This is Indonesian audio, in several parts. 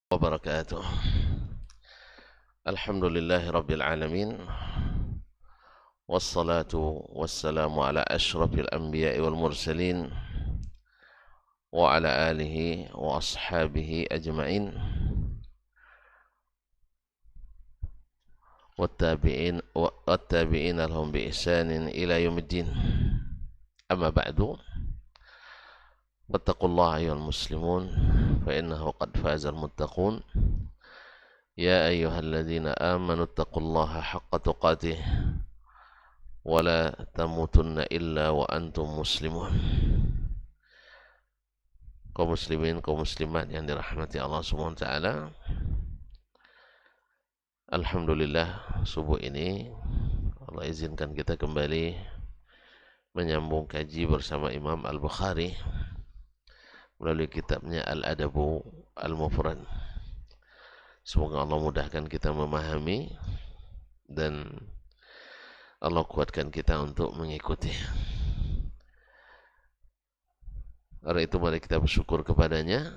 wabarakatuh. Alhamdulillahi rabbil alamin. Wassalatu wassalamu ala ashrafil anbiya'i wal mursalin wa ala alihi wa ashabihi ajma'in wattabi'in lahum bi ihsanin ila yaumiddin. Amma ba'du. Wattaqullaha ayyuhal muslimun fa innahu qad fazal muttaqun. Ya ayyuhalladzina amanu taqullaha haqqa tuqatih wa la tamutunna illa wa antum muslimun. Kaum muslimin, kaum muslimat yang dirahmati Allah Subhanahu wa taala. Alhamdulillah, subuh ini Allah izinkan kita kembali menyambung kaji bersama Imam Al-Bukhari melalui kitabnya Al-Adabu Al-Mufrad. Semoga Allah mudahkan kita memahami dan Allah kuatkan kita untuk mengikuti. Karena itu mari kita bersyukur kepadanya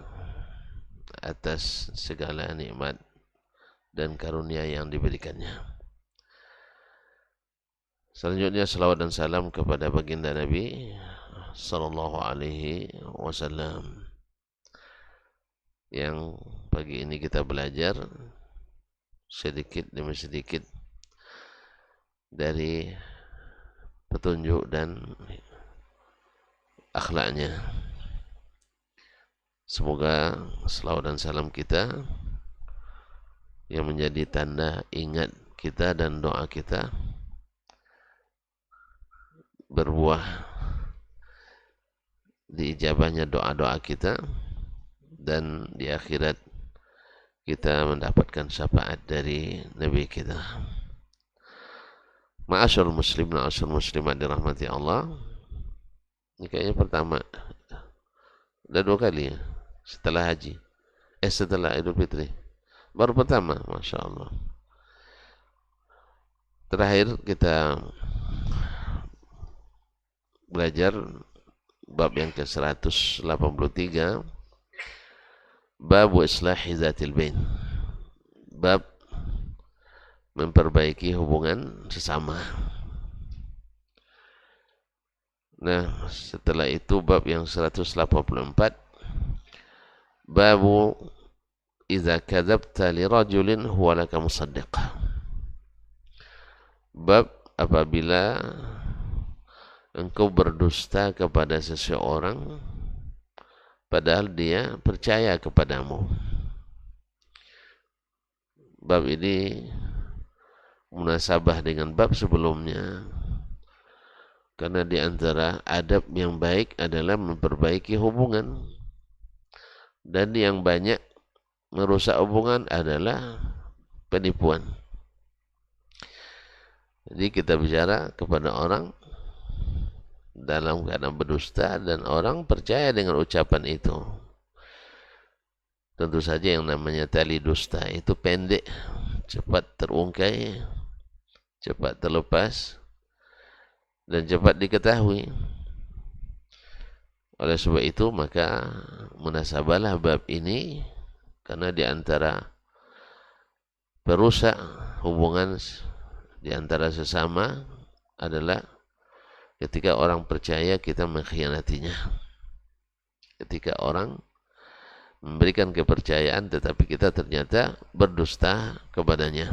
atas segala nikmat dan karunia yang diberikannya. Selanjutnya salawat dan salam kepada baginda Nabi sallallahu alaihi wasallam yang pagi ini kita belajar sedikit demi sedikit dari petunjuk dan akhlaknya. Semoga salawat dan salam kita yang menjadi tanda ingat kita dan doa kita berbuah diijabahnya doa-doa kita, dan di akhirat kita mendapatkan syafaat dari Nabi kita. Ma'asyarul muslim, ma'asyarul muslimat dirahmati Allah. Ini kayaknya pertama, udah 2 kali ya setelah haji, setelah Idul Fitri, baru pertama, Masya Allah. Terakhir kita belajar bab yang ke-183, bab islahi zatil bain, bab memperbaiki hubungan sesama. Nah, setelah itu bab yang 184, babu idza kadzabta li rajulin huwa laka musaddiq, bab apabila engkau berdusta kepada seseorang padahal dia percaya kepadamu. Bab ini munasabah dengan bab sebelumnya, karena di antara adab yang baik adalah memperbaiki hubungan, dan yang banyak merusak hubungan adalah penipuan. Jadi kita bicara kepada orang dalam keadaan berdusta dan orang percaya dengan ucapan itu. Tentu saja yang namanya tali dusta itu pendek, cepat terungkai, cepat terlepas, dan cepat diketahui. Oleh sebab itu maka munasabahlah bab ini, karena di antara perusak hubungan di antara sesama adalah ketika orang percaya kita mengkhianatinya. Ketika orang memberikan kepercayaan tetapi kita ternyata berdusta kepadanya.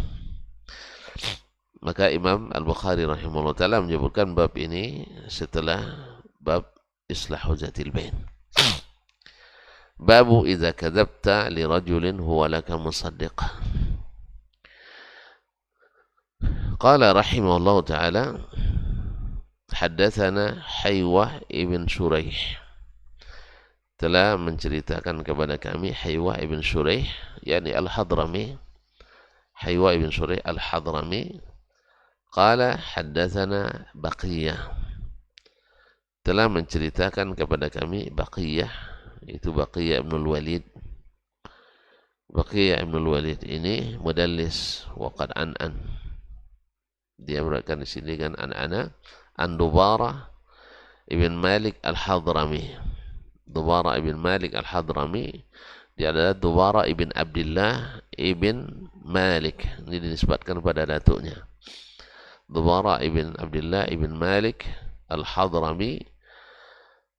Maka Imam Al-Bukhari rahimahullah ta'ala menyebutkan bab ini setelah bab islahu zatil bain. Babu idza kadzabta li rajulin huwa laka musaddiq. Qala rahimahullah ta'ala haddatsana Haywah ibn Shuraih, telah menceritakan kepada kami Haywah ibn Shuraih, yakni Al-Hadrami, Haywah ibn Shuraih Al-Hadrami. Qala haddatsana Baqiyah, telah menceritakan kepada kami Baqiyah, itu Baqiyah ibn al-Walid. Baqiyah ibn al-Walid ini mudallis waqad an. Dia meriwayatkan di sini kan an Dubara ibn Malik Al-Hadrami. Dubara ibn Malik Al-Hadrami Dia adalah Dubara ibn Abdullah ibn Malik. Ini dinisbatkan pada datuknya. Dubara ibn Abdullah ibn Malik Al-Hadrami.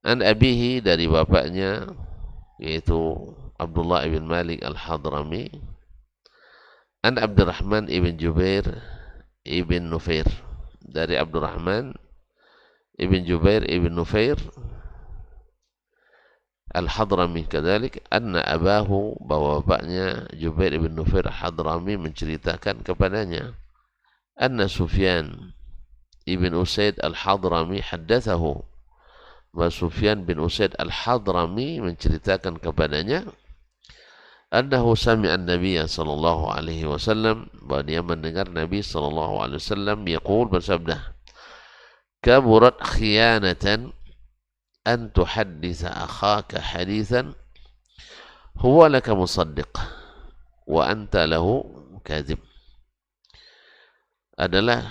An abihi, dari bapaknya, yaitu Abdullah ibn Malik Al-Hadrami. An Abdurrahman ibn Jubair ibn Nufair, dari Abdurrahman ibn Jubair ibn Nufair Al-Hadrami kadalik, anna abahu, bahwa bapaknya Jubair ibn Nufair Al-Hadrami menceritakan kepadanya, anna Sufyan ibn Usaid Al-Hadrami haddathahu, bahwa Sufyan bin Usaid Al-Hadrami menceritakan kepadanya, annahu sami'a an-nabiyya sallallahu alaihi wasallam, bahwa dia mendengar Nabi sallallahu alaihi wasallam yaqul, bersabda, kaburat khiyanatan an tuhadditha akhaka hadithan huwa laka musaddiq wa anta lahu kadhib. Adalah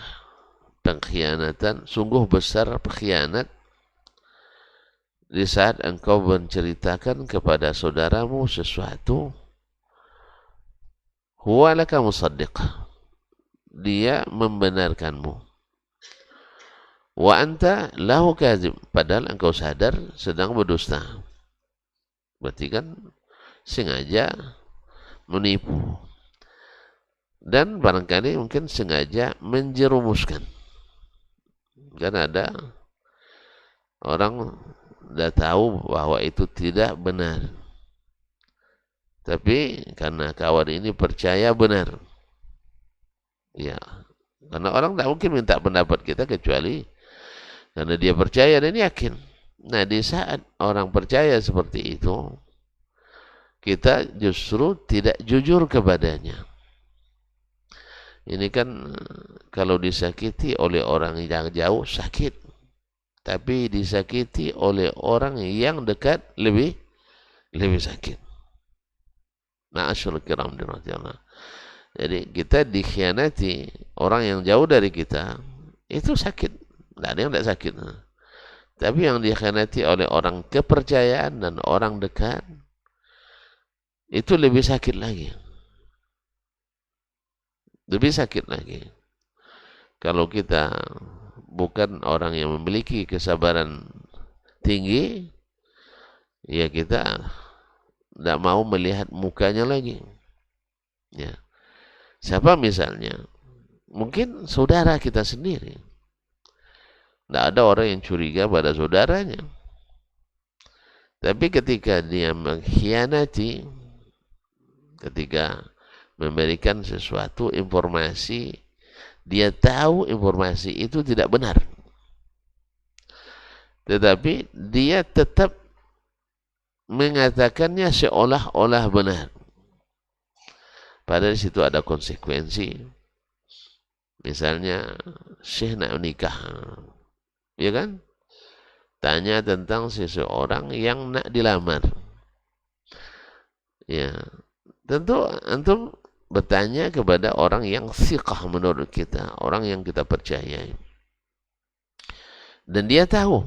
pengkhianatan, sungguh besar pengkhianat di saat engkau menceritakan kepada saudaramu sesuatu, huwa laka musaddiq, dia membenarkanmu, wa anta lahu kadhib, padahal engkau sadar sedang berdusta. Berarti kan sengaja menipu, dan barangkali mungkin sengaja menjerumuskan. Karena ada orang sudah tahu bahwa itu tidak benar, tapi karena kawan ini percaya benar, ya, karena orang tidak mungkin minta pendapat kita kecuali karena dia percaya dan yakin. Nah, di saat orang percaya seperti itu, kita justru tidak jujur kepadanya. Ini kan kalau disakiti oleh orang yang jauh sakit, tapi disakiti oleh orang yang dekat lebih sakit. Ma'asyarul kiram dirahmatullah. Jadi kita dikhianati orang yang jauh dari kita, itu sakit. Tidak ada yang tidak sakit. Tapi yang dikhianati oleh orang kepercayaan dan orang dekat, itu lebih sakit lagi. Lebih sakit lagi. Kalau kita bukan orang yang memiliki kesabaran tinggi, ya kita tidak mau melihat mukanya lagi. Ya. Siapa misalnya? Mungkin saudara kita sendiri. Tidak ada orang yang curiga pada saudaranya. Tapi ketika dia mengkhianati, ketika memberikan sesuatu informasi, dia tahu informasi itu tidak benar, tetapi dia tetap mengatakannya seolah-olah benar. Padahal di situ ada konsekuensi. Misalnya, Syekh nak nikah, ya kan? Tanya tentang seseorang yang nak dilamar. Ya, tentu antum bertanya kepada orang yang thiqah menurut kita, orang yang kita percayai. Dan dia tahu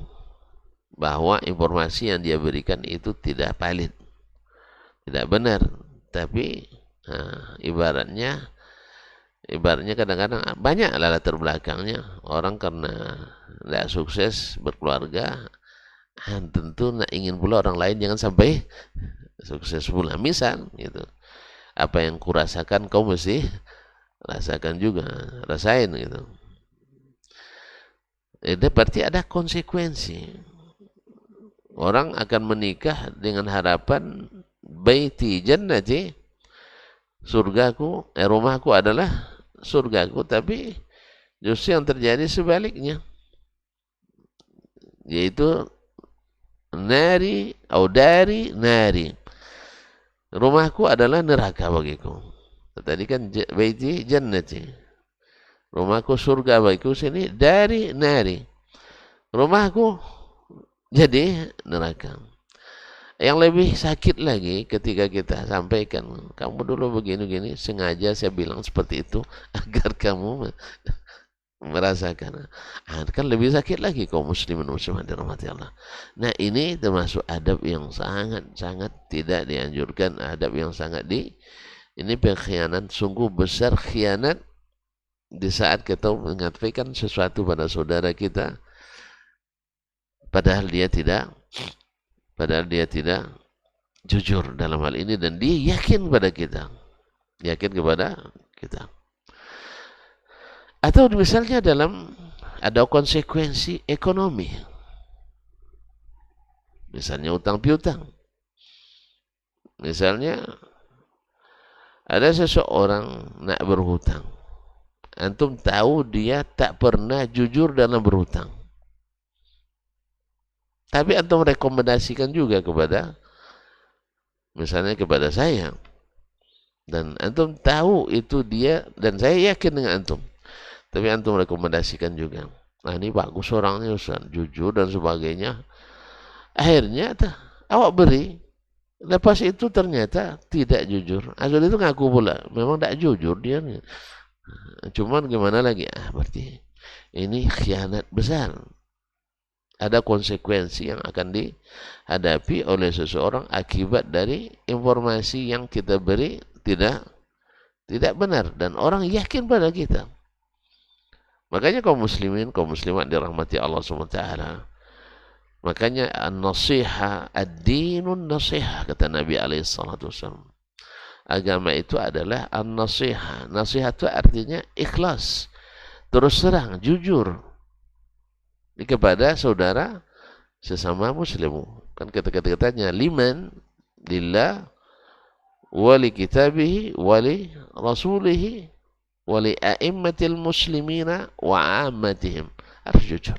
bahwa informasi yang dia berikan itu tidak valid, tidak benar. Tapi ibaratnya kadang-kadang banyak latar belakangnya. Orang karena tidak sukses berkeluarga, tentu nak ingin pula orang lain jangan sampai sukses pula. Misal gitu, apa yang kurasakan kau mesti rasakan juga, rasain gitu. Itu berarti ada konsekuensi. Orang akan menikah dengan harapan baiti jannati, surgaku, rumahku adalah surgaku, tapi justru yang terjadi sebaliknya, yaitu nari atau dari nari, rumahku adalah neraka bagiku. Tadi kan baiti jannati, rumahku surga bagiku, sini dari nari, rumahku jadi neraka. Yang lebih sakit lagi ketika kita sampaikan, kamu dulu begini-gini, sengaja saya bilang seperti itu agar kamu merasakan. Kan lebih sakit lagi kaum muslimin muslimat dirahmati Allah. Nah, ini termasuk adab yang sangat-sangat tidak dianjurkan, adab yang sangat ini pengkhianat, sungguh besar khianat di saat kita mengatakan sesuatu pada saudara kita padahal dia tidak jujur dalam hal ini, dan dia yakin kepada kita. Atau misalnya ada konsekuensi ekonomi, misalnya utang piutang. Misalnya ada seseorang nak berhutang, antum tahu dia tak pernah jujur dalam berhutang, tapi antum rekomendasikan juga misalnya kepada saya, dan antum tahu itu dia, dan saya yakin dengan antum, tapi antum rekomendasikan juga. Nah, ini bagus orangnya Ustaz, jujur dan sebagainya. Akhirnya awak beri, lepas itu ternyata tidak jujur. Asal itu ngaku pula, memang tidak jujur dia. Cuman gimana lagi? Berarti ini khianat besar. Ada konsekuensi yang akan dihadapi oleh seseorang akibat dari informasi yang kita beri tidak benar, dan orang yakin pada kita. Makanya kaum muslimin, kaum muslimat dirahmati Allah SWT. Makanya an-nasiha, ad-dinun nasiha, kata Nabi SAW. Agama itu adalah an-nasiha. Nasihat itu artinya ikhlas, terus terang, jujur kepada saudara sesama muslim. Kan kata-katanya liman, lillah, wali kitabihi, wali rasulihi, wali a'immatil muslimina wa ammatihim. Harus jujur.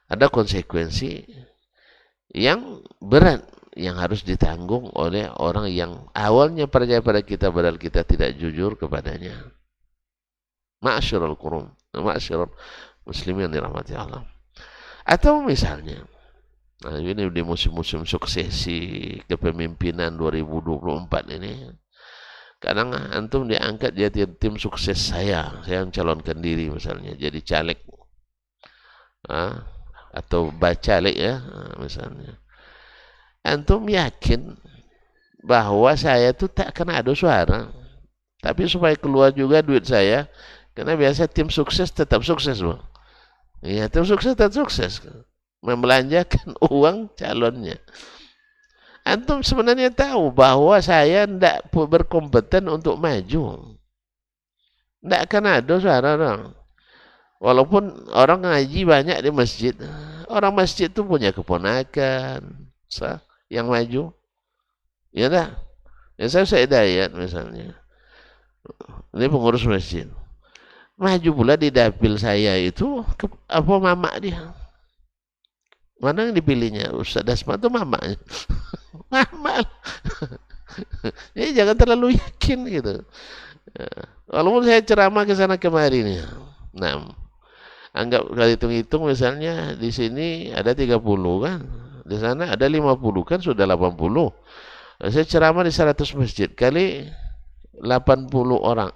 Ada konsekuensi yang berat yang harus ditanggung oleh orang yang awalnya percaya pada kita padahal kita tidak jujur kepadanya. Ma'asyiral qurum, ma'asyiral muslimin dirahmati Allah. Atau misalnya, nah ini di musim-musim suksesi kepemimpinan 2024 ini, kadang antum diangkat jadi tim sukses saya mencalonkan diri misalnya jadi caleg, atau bacalek ya, misalnya. Antum yakin bahwa saya itu tak kena ada suara, tapi supaya keluar juga duit saya, karena biasa tim sukses tetap sukses, Bang. Iya, tim sukses tetap sukses, membelanjakan uang calonnya. Antum sebenarnya tahu bahwa saya tidak berkompeten untuk maju, tidak akan ada suara orang. Walaupun orang ngaji banyak di masjid, orang masjid itu punya keponakan yang maju, ya dah. Ya saya Hidayat misalnya, ini pengurus masjid, maju pula di dapil saya itu mama dia. Mana yang dipilihnya? Ustaz Dasma itu mamanya. Mama. Jadi jangan terlalu yakin gitu. Walaupun saya ceramah ke sana kemari nih. Nah, anggap kalau hitung-hitung misalnya di sini ada 30 kan, di sana ada 50 kan, sudah 80. Saya ceramah di 100 masjid kali 80 orang,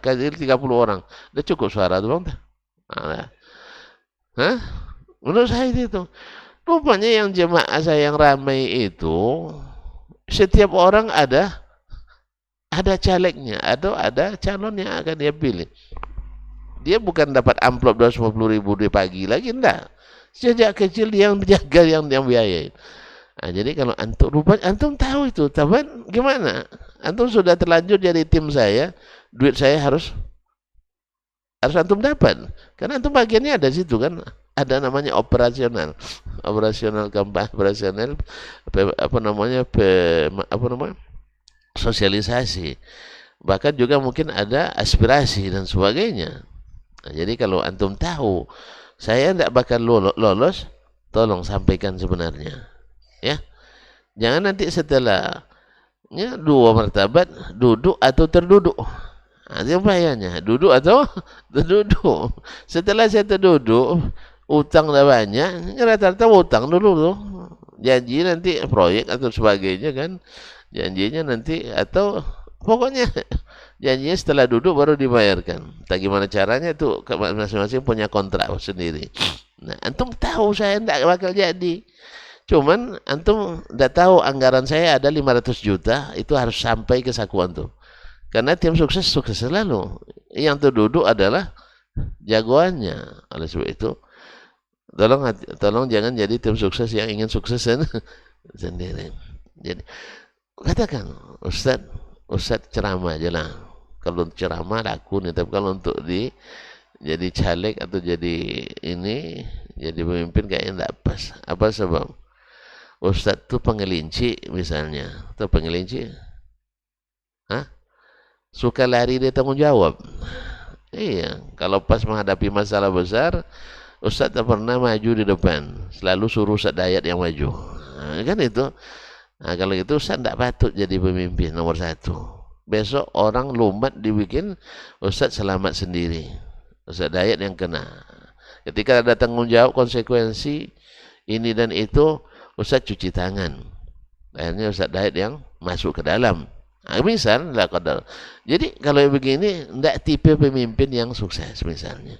kali 30 orang, udah cukup suara tuh, Bang. Hah? Menurut saya itu. Rupanya yang jemaah saya yang ramai itu, setiap orang ada calegnya atau ada calon yang akan dia pilih. Dia bukan dapat amplop 250.000 di pagi lagi, enggak. Sejak kecil dia yang menjaga, yang biayain. Nah, jadi kalau antum tahu itu, tapi gimana? Antum sudah terlanjur jadi tim saya, duit saya harus antum dapat. Karena antum bagiannya ada situ kan. Ada namanya operasional kampanye, operasional sosialisasi, bahkan juga mungkin ada aspirasi dan sebagainya. Nah, jadi kalau antum tahu saya tidak bakal lolos, tolong sampaikan sebenarnya, ya. Jangan nanti setelahnya 2 martabat, duduk atau terduduk. Nah, itu bahayanya, duduk atau terduduk. Setelah saya terduduk, utang dah banyak, rata-rata utang dulu tuh. Janji nanti proyek atau sebagainya kan. Janjinya nanti, atau pokoknya Janjinya setelah duduk baru dibayarkan. Tak gimana caranya tuh masing-masing punya kontrak sendiri. Nah, antum tahu saya tidak bakal jadi. Cuman antum tidak tahu anggaran saya ada 500 juta, itu harus sampai ke saku antum. Karena tim sukses sukses selalu. Yang terduduk adalah jagoannya. Oleh sebab itu, tolong jangan jadi tim sukses yang ingin sukses sendiri. Jadi katakan, Ustaz ceramah aja lah. Kalau ceramah laku nih, tapi kalau untuk jadi caleg atau jadi pemimpin kayaknya tidak pas. Apa sebab? Ustaz tuh pengelinci misalnya, atau pengelinci, suka lari dari tanggung jawab. Iya, kalau pas menghadapi masalah besar, Ustaz tak pernah maju di depan, selalu suruh Ustaz Dayat yang maju. Nah, kan itu. Nah, kalau itu Ustaz tidak patut jadi pemimpin nomor satu. Besok orang lumbat dibikin Ustaz selamat sendiri. Ustaz Dayat yang kena. Ketika ada tanggung jawab konsekuensi ini dan itu, Ustaz cuci tangan. Akhirnya Ustaz Dayat yang masuk ke dalam. Nah, misal lah kadang. Jadi kalau begini tidak tipe pemimpin yang sukses misalnya.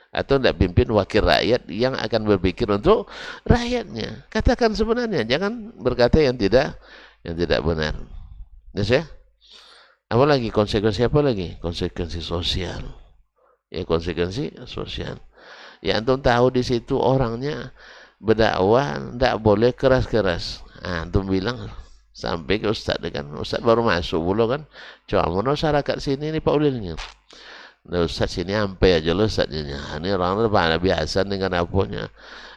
Atau tidak pimpin wakil rakyat yang akan berpikir untuk rakyatnya. Katakan sebenarnya, jangan berkata yang tidak benar. Yes, ya? Apa lagi? Konsekuensi apa lagi? Konsekuensi sosial. Ya, konsekuensi sosial. Ya, antum tahu di situ orangnya berdakwah tidak boleh keras-keras. Nah, antum bilang sampai ke Ustaz kan, Ustaz baru masuk dulu kan, coba masyarakat sini nih Pak Ulilnya. Nah, Ustaz sini sampai aja loh Ustaznya. Ini orang pada biasa dengan apunya.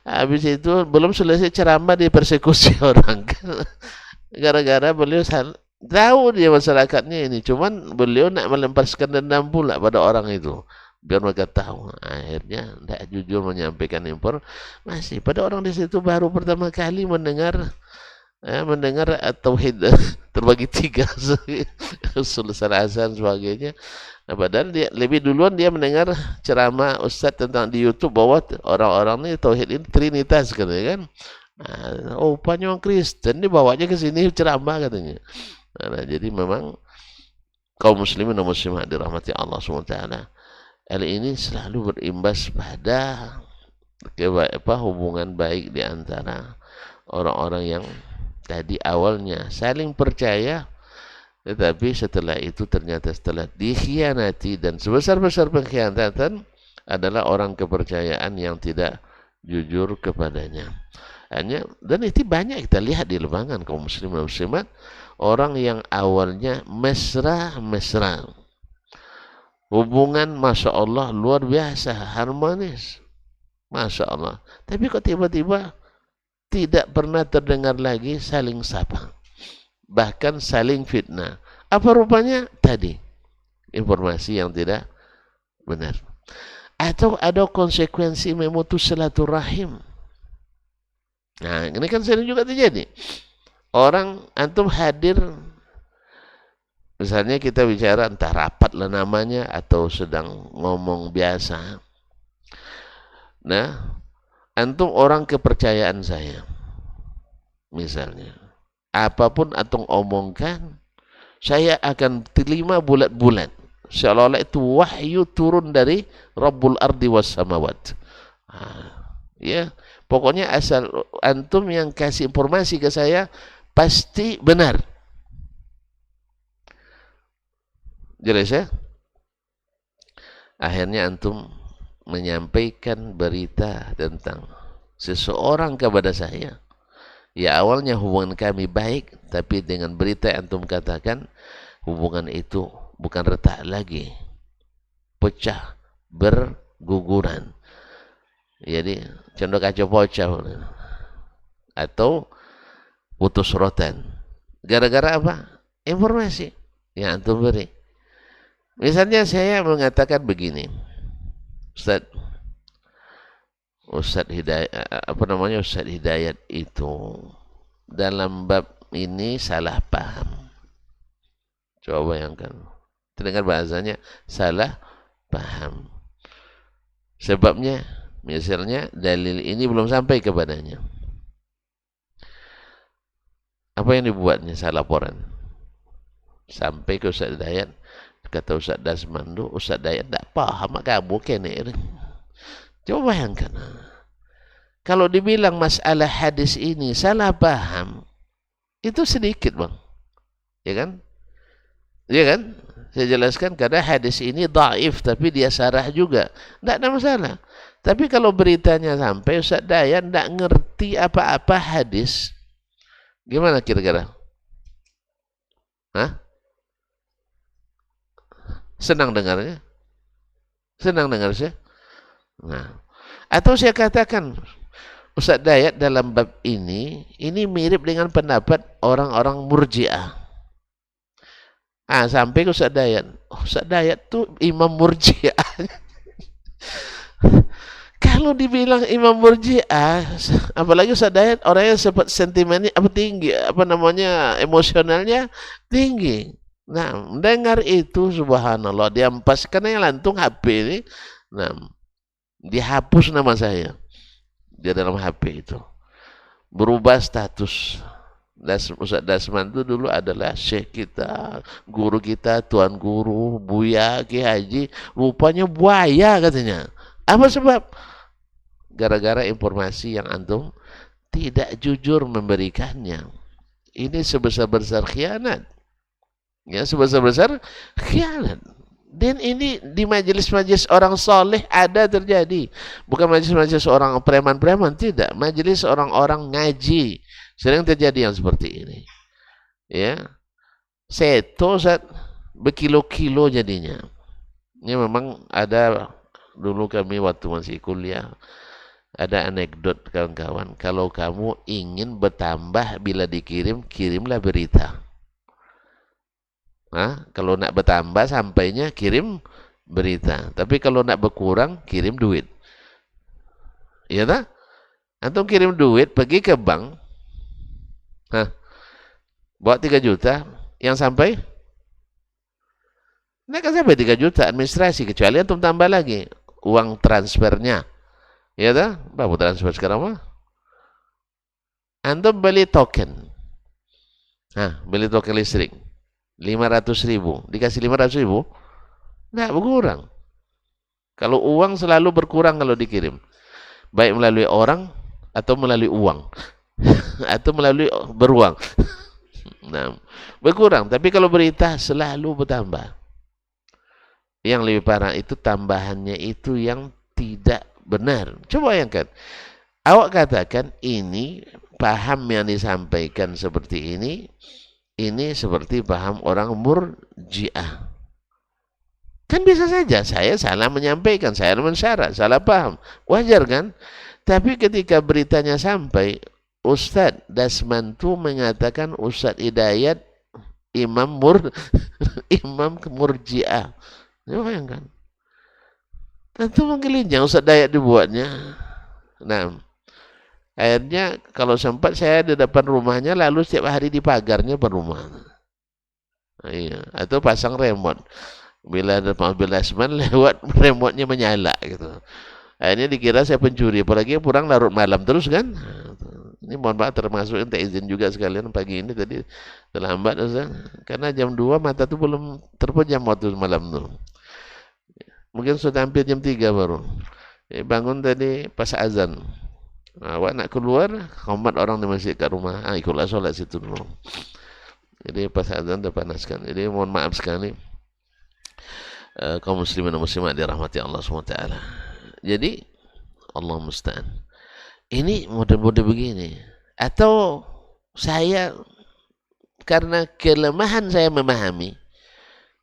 Habis itu belum selesai ceramah dipersekusi orang. Gara-gara beliau tahu dia masyarakatnya ini. Cuman beliau nak melemparkan dendam pula pada orang itu. Biar mereka tahu. Akhirnya tidak jujur menyampaikan informasi. Pada orang di situ baru pertama kali mendengar tauhid terbagi tiga, usul salasan sebagainya. Nah, padahal dia lebih duluan dia mendengar ceramah Ustaz tentang di YouTube bahwa orang-orang ini tauhid ini trinitas katanya kan. Nah, rupanya orang Kristen dibawanya ke sini ceramah katanya. Nah, jadi memang kaum muslimin dan muslimat dirahmati Allah SWT, hal ini selalu berimbas pada hubungan baik di antara orang-orang yang tadi awalnya saling percaya, tetapi setelah itu ternyata setelah dikhianati, dan sebesar-besar pengkhianatan adalah orang kepercayaan yang tidak jujur kepadanya. Dan itu banyak kita lihat di lapangan kaum muslim dan muslimat, orang yang awalnya mesra, hubungan Masya Allah luar biasa, harmonis, Masya Allah, tapi kok tiba-tiba tidak pernah terdengar lagi saling sapa, bahkan saling fitnah. Apa rupanya? Tadi informasi yang tidak benar, atau ada konsekuensi memutus silaturahim. Nah, ini kan sering juga terjadi. Orang antum hadir, misalnya kita bicara entah rapat lah namanya atau sedang ngomong biasa. Nah, antum orang kepercayaan saya, misalnya apapun antum omongkan saya akan terima bulat-bulat, seolah-olah itu wahyu turun dari Rabbul Ardi was Samawat. Ya, pokoknya asal antum yang kasih informasi ke saya pasti benar. Jelas ya? Akhirnya antum menyampaikan berita tentang seseorang kepada saya. Ya, awalnya hubungan kami baik, tapi dengan berita yang antum katakan, hubungan itu bukan retak lagi, pecah, berguguran. Jadi condong kacau pocah atau putus rotan. Gara-gara apa? Informasi yang antum beri. Misalnya saya mengatakan begini, Ustaz Hidayat itu dalam bab ini salah paham. Coba bayangkan, dengar bahasanya salah paham. Sebabnya, misalnya dalil ini belum sampai kepadanya. Apa yang dibuatnya? Saya laporan sampai ke Ustaz Hidayat, kata Ustaz Dasman tu, Ustaz Dayat tak paham mak kamu kene. Coba bayangkan. Kalau dibilang masalah hadis ini salah paham, itu sedikit bang. Ya kan? Ya kan? Saya jelaskan karena hadis ini dhaif tapi dia sarah juga. Tidak ada masalah. Tapi kalau beritanya sampai Ustaz Dayat tidak ngerti apa-apa hadis, gimana kira-kira? Hah? Senang dengarnya? Senang dengar saya? Nah, atau saya katakan Ustaz Dayat dalam bab ini mirip dengan pendapat orang-orang Murji'ah. Sampai ke Ustaz Dayat. Ustaz Dayat tuh imam Murji'ah. Kalau dibilang imam Murji'ah, apalagi Ustaz Dayat orangnya sempat sentimennya tinggi, emosionalnya tinggi. Nah, mendengar itu subhanallah, dia pas karena yang lantung HP ini, nah, dihapus nama saya. Dia dalam HP itu. Berubah status. Ustaz Dasman itu dulu adalah syekh kita, guru kita, tuan guru, Buya, Ki Haji. Rupanya buaya katanya. Apa sebab? Gara-gara informasi yang antum tidak jujur memberikannya. Ini sebesar-besar khianat. Ya, sebesar-besar khianat. Dan ini di majelis-majelis orang soleh ada terjadi. Bukan majelis-majelis orang preman-preman, tidak. Majelis orang-orang ngaji. Sering terjadi yang seperti ini. Ya. Seto berkilo-kilo jadinya. Ini memang ada dulu kami waktu masih kuliah. Ada anekdot kawan-kawan. Kalau kamu ingin bertambah bila dikirim, kirimlah berita. Kalau nak bertambah sampainya kirim berita. Tapi kalau nak berkurang kirim duit. Iya tak? Antum kirim duit pergi ke bank. Bawa 3 juta yang sampai nak kan sampai 3 juta administrasi kecuali antum tambah lagi uang transfernya. Iya tak? Berapa transfer sekarang mah? Antum beli token. Beli token listrik. 500.000 dikasih 500.000 nggak berkurang. Kalau uang selalu berkurang kalau dikirim, baik melalui orang atau melalui uang atau melalui beruang. Nah, berkurang. Tapi kalau berita selalu bertambah. Yang lebih parah itu tambahannya itu yang tidak benar. Coba bayangkan, awak katakan ini paham yang disampaikan seperti ini seperti paham orang Murji'ah. Kan bisa saja saya salah menyampaikan, saya mensyarah, salah paham. Wajar kan? Tapi ketika beritanya sampai, Ustaz Dasman itu mengatakan Ustaz Hidayat imam Murji'ah. Bayangkan. Tentu menggelinya Ustaz Dayat dibuatnya. Nah, akhirnya kalau sempat saya di depan rumahnya, lalu setiap hari di pagarnya berumah. Iya, atau pasang remote. Bila ada mobil Dasman lewat, remote-nya menyala gitu. Akhirnya dikira saya pencuri, apalagi pulang larut malam terus kan. Ini mohon maaf termasuk minta izin juga sekalian pagi ini tadi terlambat Ustaz. Karena jam 2 mata tuh belum terpejam waktu malam tuh. Mungkin sudah hampir jam 3 baru. Bangun tadi pas azan. Awak nak keluar, komat orang di masjid kat rumah. Ikutlah solat situ dulu. Jadi pas azan terpanaskan. Jadi mohon maaf sekali. Kaum muslimin dan muslimat dirahmati Allah SWT. Jadi Allah musta'an. Ini model-model begini. Atau saya karena kelemahan saya memahami.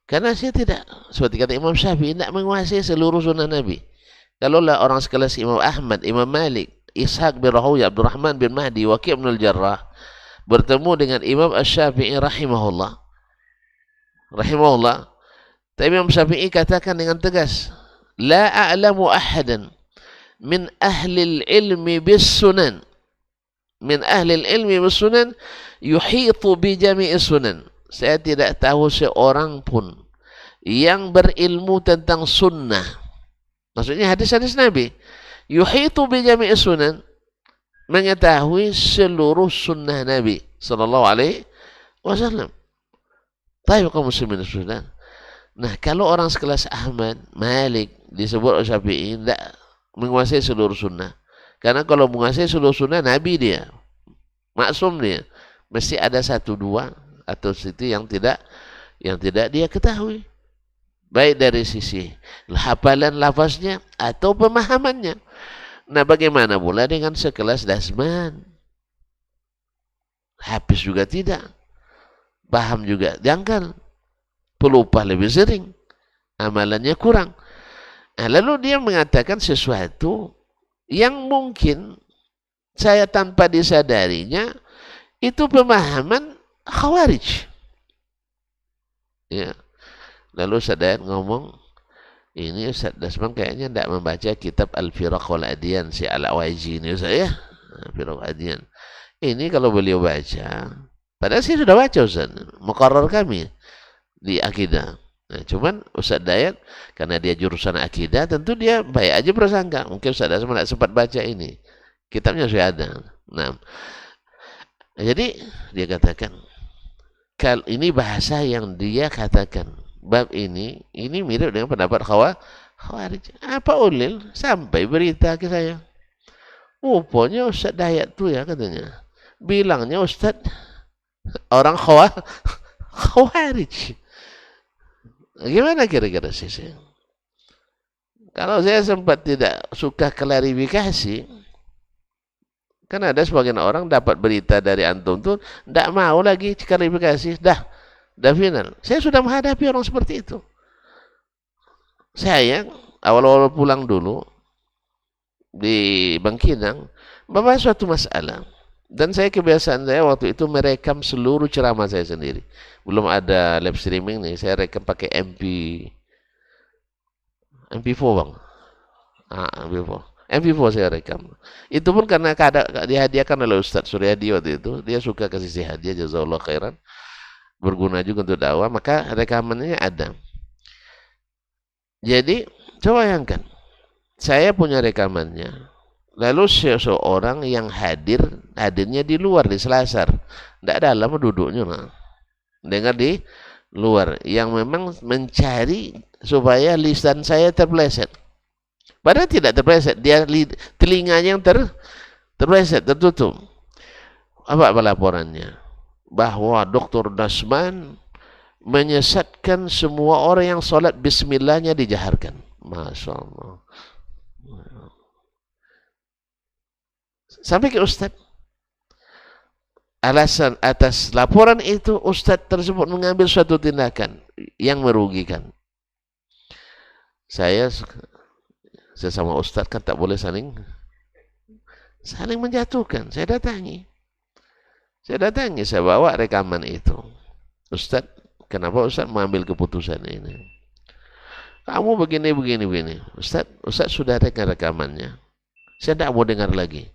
Karena saya tidak, seperti kata Imam Syafi'i, tidak menguasai seluruh sunnah Nabi. Kalaulah orang sekelas Imam Ahmad, Imam Malik, Ishaq bin Rahuya, Abdurrahman bin Mahdi, Waqi' bin Al-Jarrah bertemu dengan Imam Asy-Syafi'i rahimahullah. Tapi Imam Syafi'i katakan dengan tegas, la a'lamu ahadan min ahli al-ilmi bis-sunan. Min ahli al-ilmi bis-sunan yuhitu bi jami'i sunan. Saya tidak tahu seorang pun yang berilmu tentang sunnah. Maksudnya hadis-hadis Nabi. Yuhitu bi jami'i sunan, mengetahui seluruh sunnah Nabi sallallahu alaihi wasallam. Tahu kaum muslimin sunnah. Nah, kalau orang sekelas Ahmad, Malik, disebut Syafi'i, tidak menguasai seluruh sunnah. Karena kalau menguasai seluruh sunnah, Nabi dia, maksum dia. Mesti ada satu dua atau situ yang tidak dia ketahui. Baik dari sisi hafalan lafaznya atau pemahamannya. Nah, bagaimana pula dengan sekelas Dasman? Hafiz juga tidak. Paham juga janggal. Pelupa lebih sering. Amalannya kurang. Nah, lalu dia mengatakan sesuatu yang mungkin saya tanpa disadarinya itu pemahaman Khawarij. Ya. Lalu Ustaz Dayat ngomong, ini Ustaz Dasman kayaknya tidak membaca kitab Al-Firaq wal Adyan si Al-Awaiji ini Ustaz ya. Al-Firaq wal Adyan. Ini kalau beliau baca, padahal saya sudah baca Ustaz, muqarrar kami di akidah. Nah, cuman Ustaz Dayat karena dia jurusan akidah, tentu dia baik aja prasangka. Mungkin Ustaz Dasman tidak sempat baca ini. Kitabnya sudah ada. Nah, jadi dia katakan, kalau ini bahasa yang dia katakan. Bab ini mirip dengan pendapat Khawarij. Apa ulil? Sampai berita ke saya. Rupanya Ustaz Dayat tu ya katanya. Bilangnya Ustaz orang Khawarij. Gimana kira-kira sih? Kalau saya sempat tidak suka klarifikasi, kan ada sebagian orang dapat berita dari antum tuh tidak mau lagi klarifikasi. Dah final. Saya sudah menghadapi orang seperti itu. Saya awal-awal pulang dulu di Bangkinang, membahas suatu masalah. Dan saya kebiasaan saya waktu itu merekam seluruh ceramah saya sendiri. Belum ada live streaming nih, saya rekam pakai MP4 bang. MP4 saya rekam. Itu pun karena dihadiahkan oleh Ustadz Suryadi waktu itu. Dia suka kasih hadiah, jazakallahu khairan. Berguna juga untuk dakwah, maka rekamannya ada. Jadi, coba bayangkan, saya punya rekamannya. Lalu seseorang yang hadirnya di luar, di Selasar. Tidak dalam duduknya. Nah. Dengar di luar. Yang memang mencari supaya lisan saya terpeleset. Padahal tidak terpeleset. Dia telinganya yang terpeleset, tertutup. Apa laporannya? Bahwa Dr. Dasman menyesatkan semua orang yang sholat bismillahnya dijaharkan. Masya Allah. Sampai ke Ustadz. Alasan atas laporan itu, Ustadz tersebut mengambil suatu tindakan yang merugikan. Saya sesama Ustadz kan tak boleh saling menjatuhkan. Saya datangi, saya bawa rekaman itu. Ustadz, kenapa Ustadz mengambil keputusan ini? Kamu begini. Ustadz sudah dengar rekamannya. Saya tidak mau dengar lagi.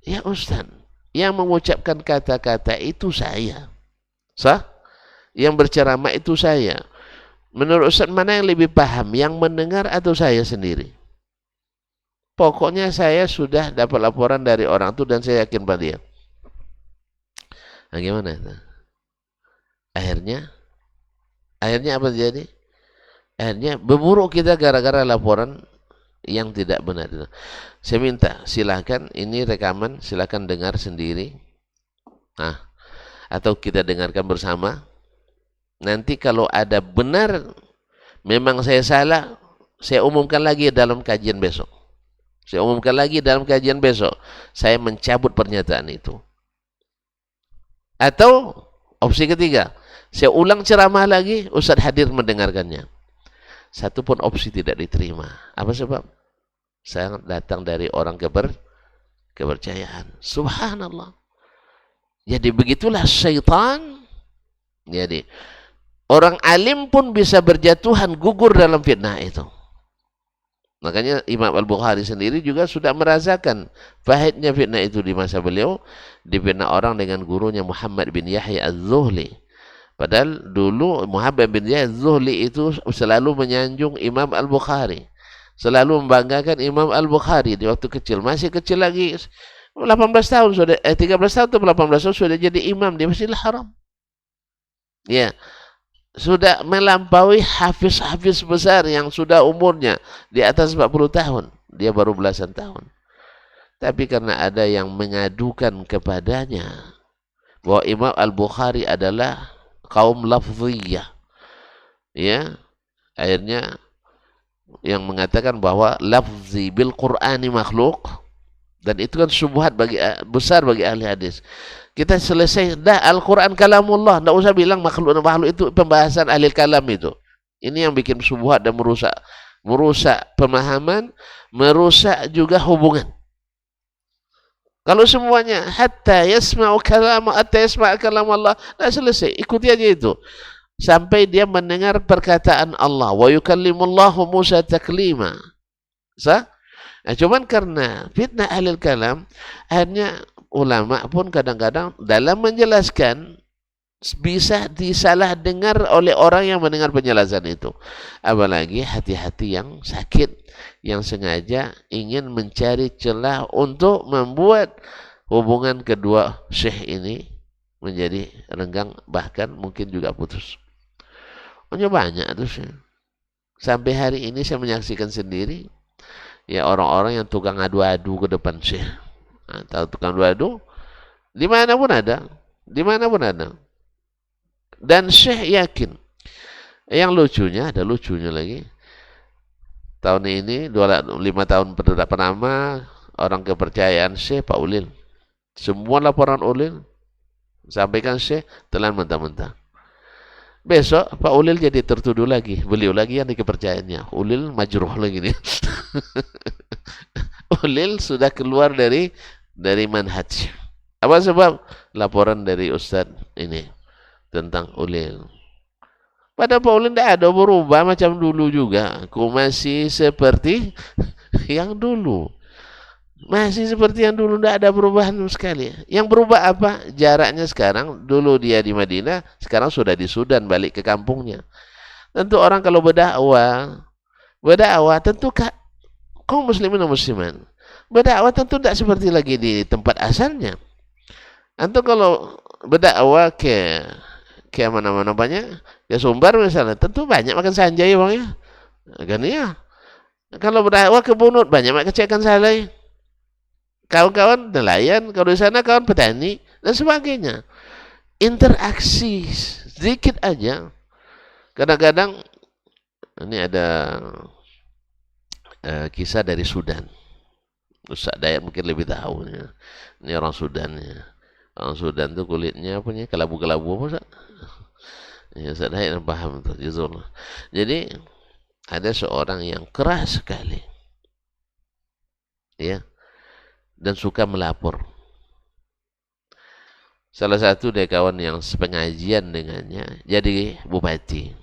Ya Ustadz, yang mengucapkan kata-kata itu saya. Yang berceramah itu saya. Menurut Ustadz mana yang lebih paham? Yang mendengar atau saya sendiri? Pokoknya saya sudah dapat laporan dari orang itu dan saya yakin pada dia. Nah, gimana itu? Akhirnya apa terjadi? Akhirnya berburuk kita gara-gara laporan yang tidak benar. Saya minta silakan ini rekaman, silakan dengar sendiri. Nah, atau kita dengarkan bersama. Nanti kalau ada benar memang saya salah, saya umumkan lagi dalam kajian besok. Saya mencabut pernyataan itu. Atau opsi ketiga, saya ulang ceramah lagi, Ustadz hadir mendengarkannya. Satu pun opsi tidak diterima. Apa sebab? Saya datang dari orang kepercayaan. Subhanallah. Jadi begitulah syaitan. Jadi orang alim pun bisa berjatuhan gugur dalam fitnah itu. Makanya Imam Al-Bukhari sendiri juga sudah merasakan pahitnya fitnah itu di masa beliau. Difitnah orang dengan gurunya Muhammad bin Yahya Az-Zuhli. Padahal dulu Muhammad bin Yahya Az-Zuhli itu selalu menyanjung Imam Al-Bukhari. Selalu membanggakan Imam Al-Bukhari di waktu kecil. Masih kecil lagi, 18 tahun sudah, 13 tahun atau 18 tahun sudah jadi imam di Masjidil Haram. Ya. sudah melampaui hafiz-hafiz besar yang sudah umurnya di atas 40 tahun. Dia baru belasan tahun. Tapi karena ada yang mengadukan kepadanya bahwa Imam Al-Bukhari adalah kaum lafziyah, ya, akhirnya yang mengatakan bahwa lafzi bil Qur'ani makhluk, dan itu kan syubhat bagi besar bagi ahli hadis. Kita selesai dah, Al-Quran kalamullah, tidak usah bilang makhluk itu pembahasan ahli kalam itu. Ini yang bikin syubhat dan merusak pemahaman, merusak juga hubungan. Kalau semuanya hatta yasma'u kalam Allah, dah selesai, ikuti aja itu sampai dia mendengar perkataan Allah, wa yukallimullahu Musa taklima. Sah? Nah, cuman karena fitnah ahli kalam, akhirnya ulama pun kadang-kadang dalam menjelaskan bisa disalah dengar oleh orang yang mendengar penjelasan itu. Apalagi hati-hati yang sakit, yang sengaja ingin mencari celah untuk membuat hubungan kedua syekh ini menjadi renggang, bahkan mungkin juga putus. Banyak tuh. Sampai hari ini saya menyaksikan sendiri, ya, orang-orang yang tukang adu-adu ke depan syekh. Nah, tahu tukang adu? Di mana pun ada. Di mana pun ada. Dan syekh yakin. Yang lucunya, ada lucunya lagi. Tahun ini, 5 tahun pertama, orang kepercayaan syekh Pak Ulil. Semua laporan Ulil, sampaikan syekh, telan mentah-mentah. Besok Pak Ulil jadi tertuduh lagi. Beliau lagi yang dikepercayaannya. Ulil majruh lagi nih. Ulil sudah keluar dari manhaj. Apa sebab? Laporan dari Ustadz ini tentang Ulil. Pada Pak Ulil tidak ada berubah macam dulu juga. Aku masih seperti yang dulu. Masih seperti yang dulu, tidak ada perubahan sekali. Yang berubah apa? Jaraknya sekarang. Dulu dia di Madinah, sekarang sudah di Sudan, balik ke kampungnya. Tentu orang kalau berdakwah tentu kaum muslimin dan musliman, berdakwah tentu tidak seperti lagi di tempat asalnya. Antum kalau berdakwah ke mana-mana banyak, ke Sumbar misalnya, tentu banyak makan sanjay bang ya. Kan ya. Kalau berdakwah ke Bunut, banyak makan cekan salai. Kawan-kawan nelayan, kalau di sana kawan petani dan sebagainya. Interaksi sedikit aja. Kadang-kadang ini ada kisah dari Sudan. Ustaz Dayat mungkin lebih tahu ya. Ini orang Sudan ya. Orang Sudan tuh kulitnya punya kelabu-kelabu apa Ustaz? Ya, Ustaz Dayat paham tuh, juzullah. Jadi ada seorang yang keras sekali. Ya. Dan suka melapor. Salah satu dari kawan yang sepengajian dengannya jadi bupati.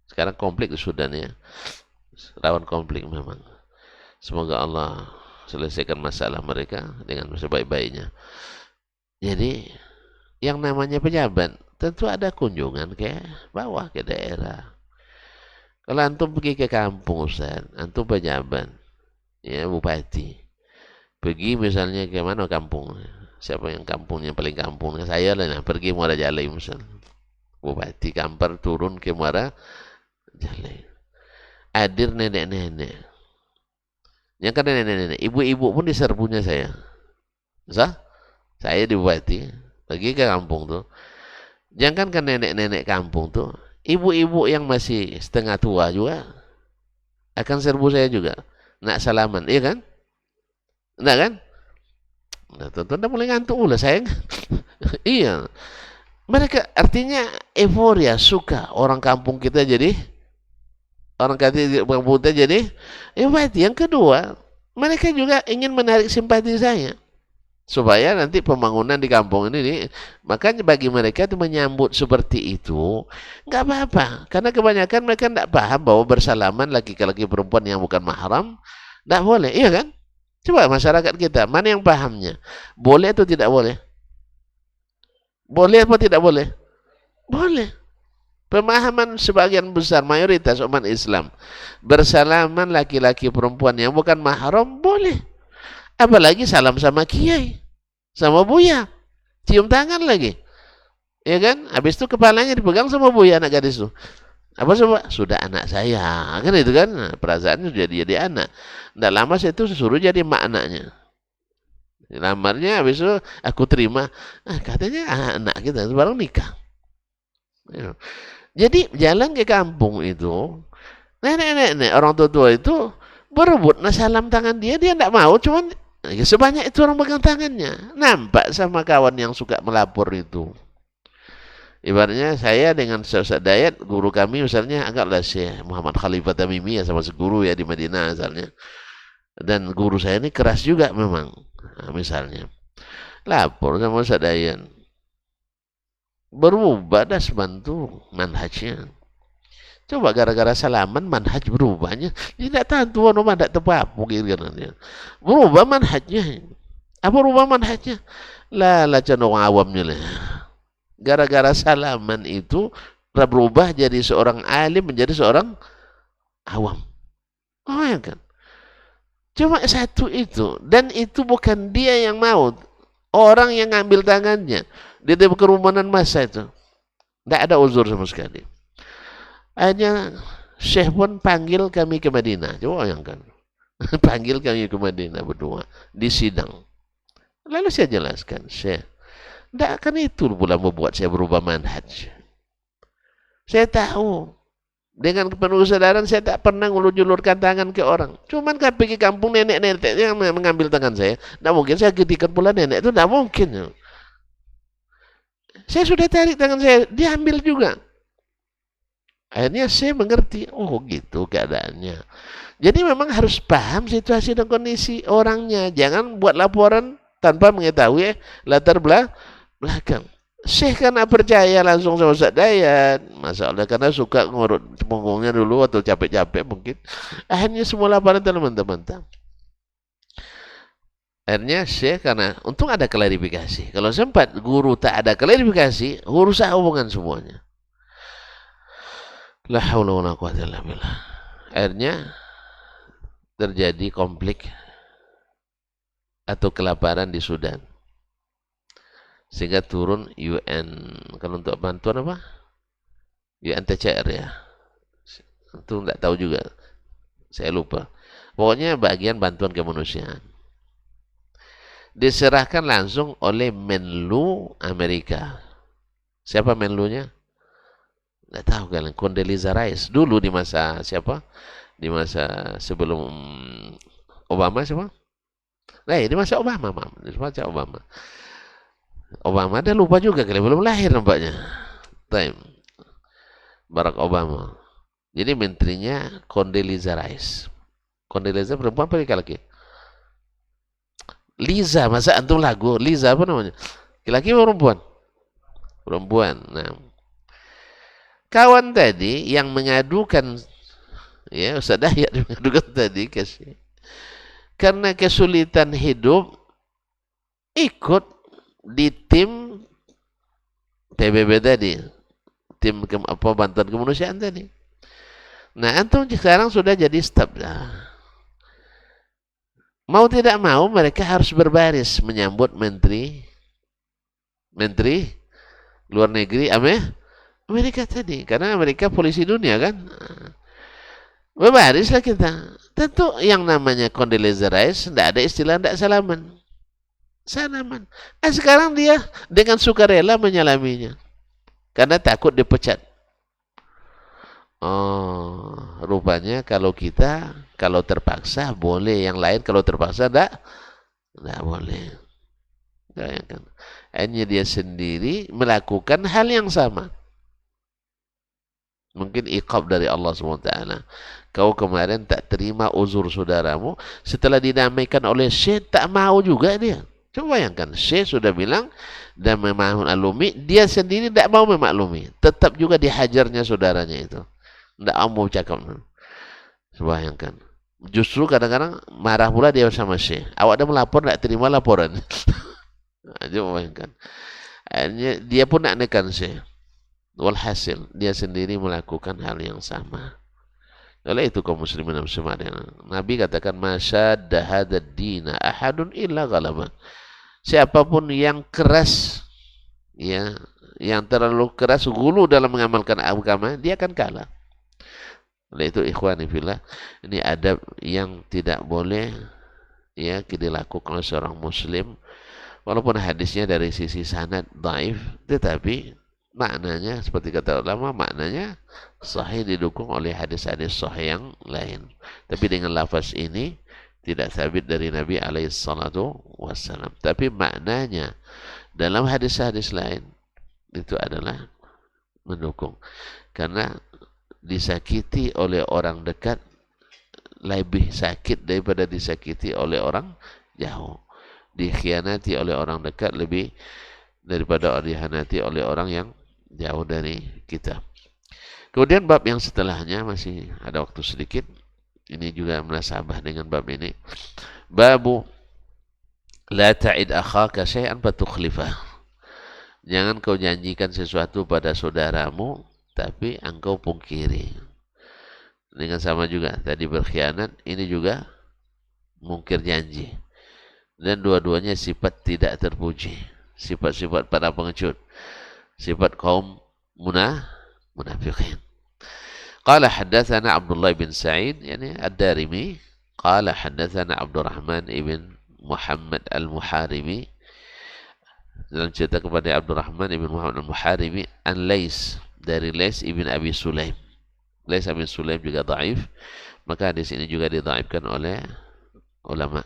Sekarang konflik di Sudan ya. Rawan konflik memang. Semoga Allah selesaikan masalah mereka dengan sebaik-baiknya. Jadi yang namanya pejabat tentu ada kunjungan ke bawah, ke daerah. Kalau antum pergi ke kampung Ustaz, antum pejabat, ya bupati. Pergi misalnya ke mana kampung, siapa yang kampungnya paling kampung, saya lah, nah, pergi Muara Jalai misalnya. Bupati Kampar turun ke Muara Jalai. Hadir nenek-nenek. Yang kan nenek-nenek, ibu-ibu pun diserbunya saya. Saya di bupati, pergi ke kampung tuh. Jangan kan nenek-nenek kampung tuh, ibu-ibu yang masih setengah tua juga akan serbu saya juga. Nak salaman, iya kan? Enggak kan? Nah, tonton udah mulai ngantuk pula sayang. Iya. Mereka artinya euforia, suka orang kampung kita jadi Yang kedua, mereka juga ingin menarik simpati saya. Supaya nanti pembangunan di kampung ini, makanya bagi mereka itu menyambut seperti itu enggak apa-apa. Karena kebanyakan mereka enggak paham bahwa bersalaman laki-laki perempuan yang bukan mahram enggak boleh, iya kan? Coba masyarakat kita, mana yang pahamnya? Boleh atau tidak boleh? Boleh atau tidak boleh? Boleh. Pemahaman sebagian besar mayoritas umat Islam, bersalaman laki-laki perempuan yang bukan mahram boleh. Apalagi salam sama kiai, sama buya, cium tangan lagi. Ya kan? Habis itu kepalanya dipegang sama buaya anak gadis itu. Apa coba? Sudah anak saya. Kan itu kan? Nah, perasaannya sudah jadi anak. Tidak lama saya itu suruh jadi mak anaknya. Lamarnya habis itu aku terima. Katanya anak kita baru nikah. Ya. Jadi jalan ke kampung itu, nenek-nenek orang tua-tua itu berebut nah salam tangan dia tidak mau, cuman ya sebanyak itu orang pegang tangannya. Nampak sama kawan yang suka melapor itu. Ibaratnya saya dengan Ustaz Dayat, guru kami misalnya anggaplah Syekh Muhammad Khalifah Tamimi ya, sama seguru ya di Madinah asalnya. Dan guru saya ini keras juga memang. Nah, misalnya lapor sama Ustaz Dayat. Berubah dah sebantu manhajnya. Coba gara-gara salaman manhaj berubahnya. Tidak tahu tuan rumah tidak tepat mungkin kan. Berubah manhajnya. Apa berubah manhajnya? Lah cenderung awamnya lah. Gara-gara salaman itu berubah jadi seorang alim menjadi seorang awam. Oh ya kan? Cuma satu itu. Dan itu bukan dia yang mau. Orang yang ngambil tangannya. Dia kerumunan massa itu. Tidak ada uzur sama sekali. Akhirnya Syekh pun panggil kami ke Madinah. Coba bayangkan. Panggil kami ke Madinah berdua. Di sidang. Lalu saya jelaskan. Syekh. Tidak akan itu pula membuat saya berubah manhaj. Saya tahu. Dengan penuh kesadaran saya tak pernah ngulur-julurkan tangan ke orang. Cuman kan pergi kampung nenek-nenek yang mengambil tangan saya. Tidak mungkin saya ketikan pula nenek itu. Tidak mungkin. Saya sudah tarik tangan saya. Dia ambil juga. Akhirnya saya mengerti. Oh gitu keadaannya. Jadi memang harus paham situasi dan kondisi orangnya. Jangan buat laporan tanpa mengetahui latar belakang. Syekh kan percaya langsung sama Ustaz Dayat. Masalah karena suka ngurut punggungnya dulu atau capek-capek mungkin. Akhirnya semua laporan teman-teman. Akhirnya Syekh karena untung ada klarifikasi. Kalau sempat guru tak ada klarifikasi, rusak hubungan semuanya. La haula wala quwwata illa billah. Akhirnya terjadi konflik atau kelaparan di Sudan. Sehingga turun UN. Kalau untuk bantuan apa? UNTCR ya. Itu enggak tahu juga. Saya lupa. Pokoknya bagian bantuan kemanusiaan. Diserahkan langsung oleh Menlu Amerika. Siapa Menlunya? Enggak tahu kalian. Condoleezza Rice. Dulu di masa siapa? Di masa sebelum Obama siapa? Nah, di masa Obama. Di masa Obama. Obama dia lupa juga kali belum lahir nampaknya. Time Barack Obama. Jadi menterinya Condoleezza Rice. Condoleezza perempuan apa laki-laki? Liza, masa antum lagu Liza apa namanya? Laki-laki atau perempuan? Perempuan. Nah, kawan tadi yang mengadukan ya Ustaz Dayat mengadukan tadi karena kesulitan hidup ikut di tim PBB tadi, tim bantuan kemanusiaan tadi. Nah, antum sekarang sudah jadi staf dah. Mau tidak mau mereka harus berbaris menyambut menteri luar negeri Amerika tadi, karena Amerika polisi dunia kan. Berbarislah kita. Tentu yang namanya Condoleezza Rice tidak ada istilah tidak salaman. Sekarang dia dengan sukarela menyalaminya karena takut dipecat. Oh, rupanya kalau terpaksa boleh, yang lain kalau terpaksa tidak boleh. Hanya dia sendiri melakukan hal yang sama. Mungkin iqab dari Allah SWT. Kau kemarin tak terima uzur saudaramu, setelah didamaikan oleh Syekh tak mau juga dia. Coba bayangkan, Syekh sudah bilang dan memaklumi, dia sendiri tidak mau memaklumi. Tetap juga dihajarnya saudaranya itu. Tidak mau cakap. Bayangkan. Justru kadang-kadang marah pula dia sama Syekh. Awak dah melapor, tidak terima laporan. Coba bayangkan. Akhirnya dia pun nak nekan Syekh. Walhasil, dia sendiri melakukan hal yang sama. Oleh itu kaum muslimin dan muslimat, Nabi katakan, masyadda hadad dina ahadun illa ghalaba. Siapapun yang keras ya yang terlalu keras gulu dalam mengamalkan agama, dia akan kalah. Oleh itu ikhwani fillah, ini adab yang tidak boleh ya dilakukan oleh seorang muslim, walaupun hadisnya dari sisi sanad dhaif, tetapi maknanya seperti kata ulama, maknanya sahih, didukung oleh hadis-hadis sahih yang lain. Tapi dengan lafaz ini tidak sabit dari Nabi alaihi salatu wassalam, tapi maknanya dalam hadis-hadis lain itu adalah mendukung. Karena disakiti oleh orang dekat lebih sakit daripada disakiti oleh orang jauh. Dikhianati oleh orang dekat lebih daripada dikhianati oleh orang yang jauh dari kita. Kemudian bab yang setelahnya, masih ada waktu sedikit, ini juga munasabah dengan bab ini. Babu la ta'id akhaka syai'an fatukhlifah. Jangan kau janjikan sesuatu pada saudaramu tapi engkau pungkiri. Dengan sama juga tadi berkhianat, ini juga mungkir janji. Dan dua-duanya sifat tidak terpuji, sifat-sifat para pengecut, sifat kaum munafiqin. Qala haddatsana Abdullah bin Sa'id, yani Ad-Darimi, qala haddatsana Abdurrahman ibn Muhammad Al-Muharibi, dalam cerita kepada Abdurrahman ibn Muhammad Al-Muharibi, an Lais, dari Lais ibn Abi Sulaim. Lais ibn Sulaim juga dhaif, maka di sini juga didhaifkan oleh ulama.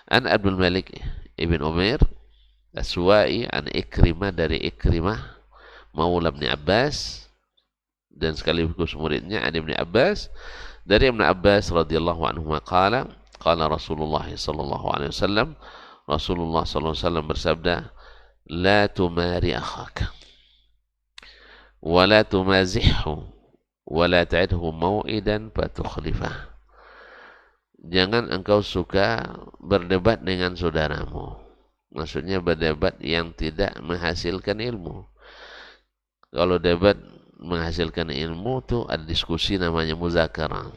An Abdul Malik ibn Umair As-Suwa'i, an Ikrimah, dari Ikrimah maula Ibn Abbas dan sekaligus muridnya, an Ibn Abbas, dari Ibn Abbas radhiyallahu anhu, qala qala Rasulullah sallallahu alaihi wasallam, Rasulullah sallallahu alaihi wasallam bersabda, la tumari akhaka wa la tumazihhu wa la ta'idhu mau'idan fatukhlifah. Jangan engkau suka berdebat dengan saudaramu. Maksudnya berdebat yang tidak menghasilkan ilmu. Kalau debat menghasilkan ilmu tuh ada diskusi namanya muzakarah.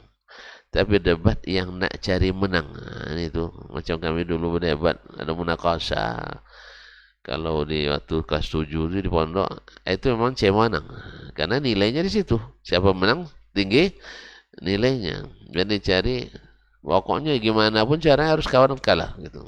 Tapi debat yang nak cari menang, nah, itu macam kami dulu berdebat, ada munakasah. Kalau di waktu kelas 7 di pondok, itu memang cemenang. Karena nilainya di situ. Siapa menang tinggi nilainya. Jadi cari, pokoknya gimana pun caranya harus kawan kalah gitu.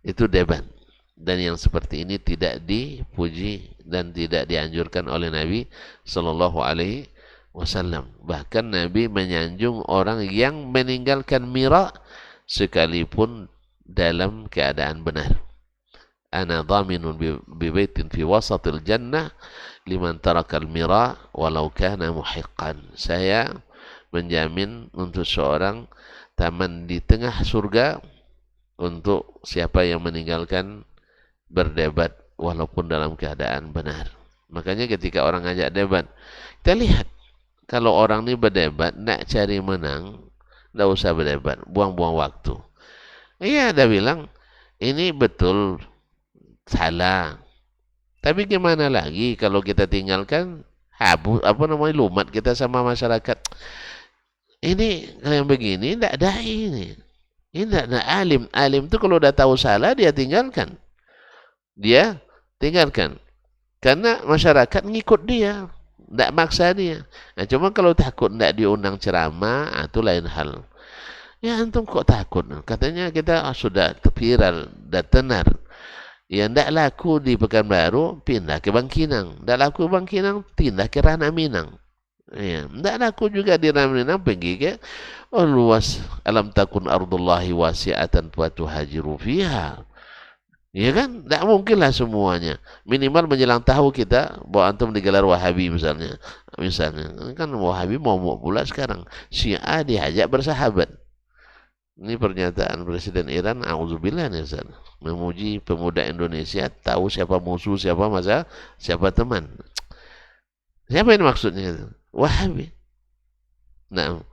Itu debat. Dan yang seperti ini tidak dipuji dan tidak dianjurkan oleh Nabi Sallallahu Alaihi Wasallam. Bahkan Nabi menyanjung orang yang meninggalkan mira sekalipun dalam keadaan benar. Ana dhaminun bibaitin fi wasatil jannah liman tarakal mira walau kana muhiqqan. Saya menjamin untuk seorang taman di tengah surga untuk siapa yang meninggalkan berdebat walaupun dalam keadaan benar. Makanya ketika orang ngajak debat, kita lihat kalau orang ini berdebat nak cari menang, tidak usah berdebat, buang-buang waktu. Iya, dia bilang ini betul salah. Tapi gimana lagi kalau kita tinggalkan lumat kita sama masyarakat. Ini yang begini tidak ada ini. Ini tidak alim. Alim itu kalau udah tahu salah dia tinggalkan. Karena masyarakat ngikut dia, tidak maksa dia. Nah, cuma kalau takut tidak diundang ceramah, itu lain hal. Ya antum kok takut? Katanya kita sudah viral dan tenar. Ya tidak laku di Pekanbaru, pindah ke Bangkinang. Tidak laku Bangkinang, pindah ke Ranah Minang. Ya, tidak laku juga di Ranah Minang, pergi ke luas. Alam takun ardullahi wasi'atan fatuhajiru fiha. Ya kan? Tidak mungkinlah semuanya. Minimal menjelang tahu kita bahwa antum digelar Wahabi misalnya. Kan Wahabi mau pula sekarang. Syiah diajak bersahabat. Ini pernyataan Presiden Iran, auzubillah nih, memuji pemuda Indonesia, tahu siapa musuh, siapa teman. Siapa ini maksudnya? Wahabi. Nah,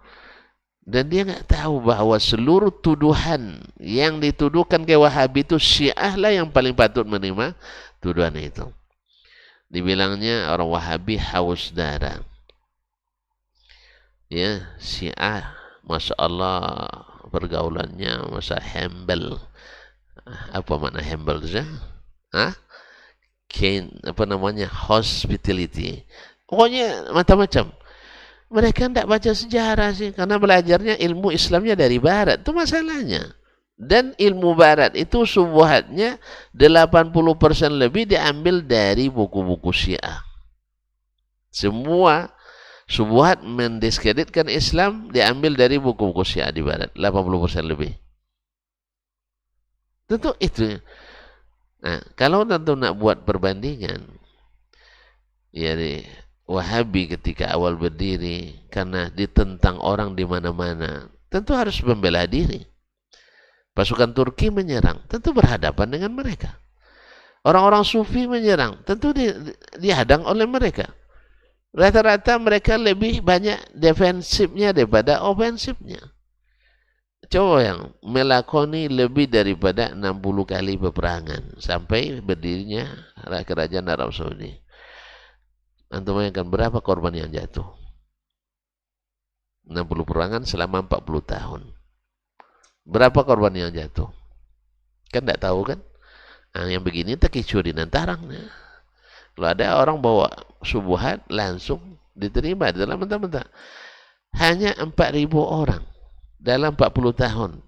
dan dia nggak tahu bahwa seluruh tuduhan yang dituduhkan ke Wahabi itu Syiah lah yang paling patut menerima tuduhan itu. Dibilangnya orang Wahabi haus darah. Ya, Syiah, Masya Allah, pergaulannya masa hembel. Apa makna hembel saja? Hah? apa namanya, hospitality. Pokoknya macam-macam. Mereka tidak baca sejarah sih, karena belajarnya ilmu Islamnya dari Barat, itu masalahnya. Dan ilmu Barat itu subuhatnya 80% lebih diambil dari buku-buku Syiah. Semua subuhat mendiskreditkan Islam diambil dari buku-buku Syiah di Barat, 80% lebih. Tentu itu. Nah, kalau tentu nak buat perbandingan, ya Wahabi ketika awal berdiri karena ditentang orang di mana-mana, tentu harus membela diri. Pasukan Turki menyerang, tentu berhadapan dengan mereka. Orang-orang Sufi menyerang, tentu dihadang oleh mereka. Rata-rata mereka lebih banyak defensifnya daripada ofensifnya. Coba yang melakoni lebih daripada 60 kali peperangan sampai berdirinya kerajaan Arab Saudi. Antum bayangkan berapa korban yang jatuh? 60 peperangan selama 40 tahun. Berapa korban yang jatuh? Kan tidak tahu kan? Nah, yang begini tak kicuri nantarangnya. Kalau ada orang bawa subuhat langsung diterima dalam mentah-mentah. Hanya 4.000 orang dalam 40 tahun.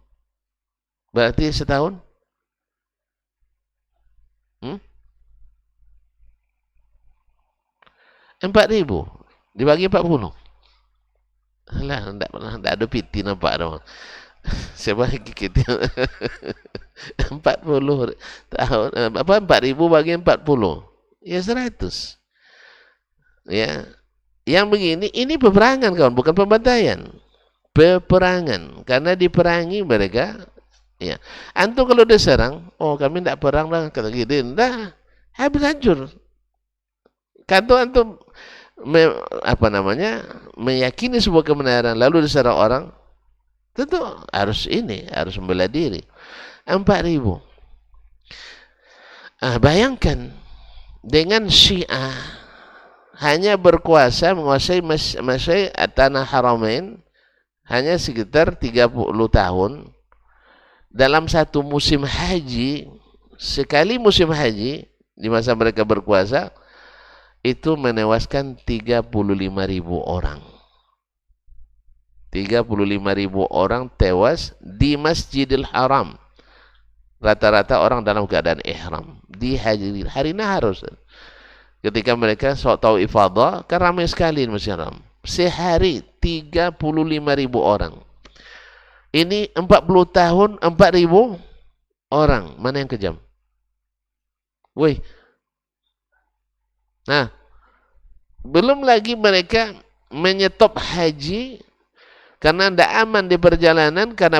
Berarti setahun? 4.000 dibagi 40. Alah, tidak ada piti nampak dong. Siapa kita 40 tahun, apa 4.000 bagi 40? Ya 100. Ya. Yang begini, ini peperangan kawan, bukan pembantaian. Peperangan. Karena diperangi mereka. Ya. Antum kalau diserang, oh kami tidak perang lah, kata gitu. Dah, habis hancur. Kanto antum apa namanya, meyakini sebuah kebenaran lalu diserang orang, tentu harus membela diri. 4.000. Bayangkan dengan Syiah hanya berkuasa menguasai tanah Haramain hanya sekitar 30 tahun. Dalam satu musim haji, sekali musim haji di masa mereka berkuasa, itu menewaskan 35.000 orang. 35.000 orang tewas di Masjidil Haram. Rata-rata orang dalam keadaan ihram. Di hari nahar. Ketika mereka tahu ifadah, kan ramai sekali di Masjidil Haram. Sehari 35.000 orang. Ini 40 tahun 4.000 orang. Mana yang kejam? Woi. Nah, belum lagi mereka menyetop haji karena tidak aman di perjalanan, karena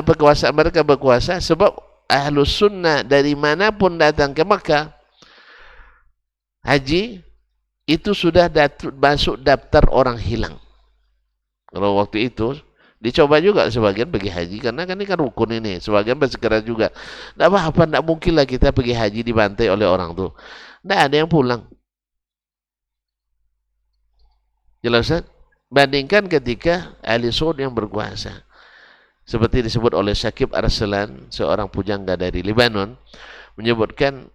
mereka berkuasa. Sebab Ahlus Sunnah dari manapun datang ke Makkah haji itu sudah masuk daftar orang hilang. Kalau waktu itu dicoba juga sebagian pergi haji, karena kan ini kan rukun ini, sebagian bersikeras juga. Tidak apa-apa, tidak mungkin lah kita pergi haji dibantai oleh orang tuh. Tidak ada yang pulang. Jelas kan? Bandingkan ketika ahli Saud yang berkuasa. Seperti disebut oleh Syakib Arslan, seorang pujangga dari Lebanon, menyebutkan,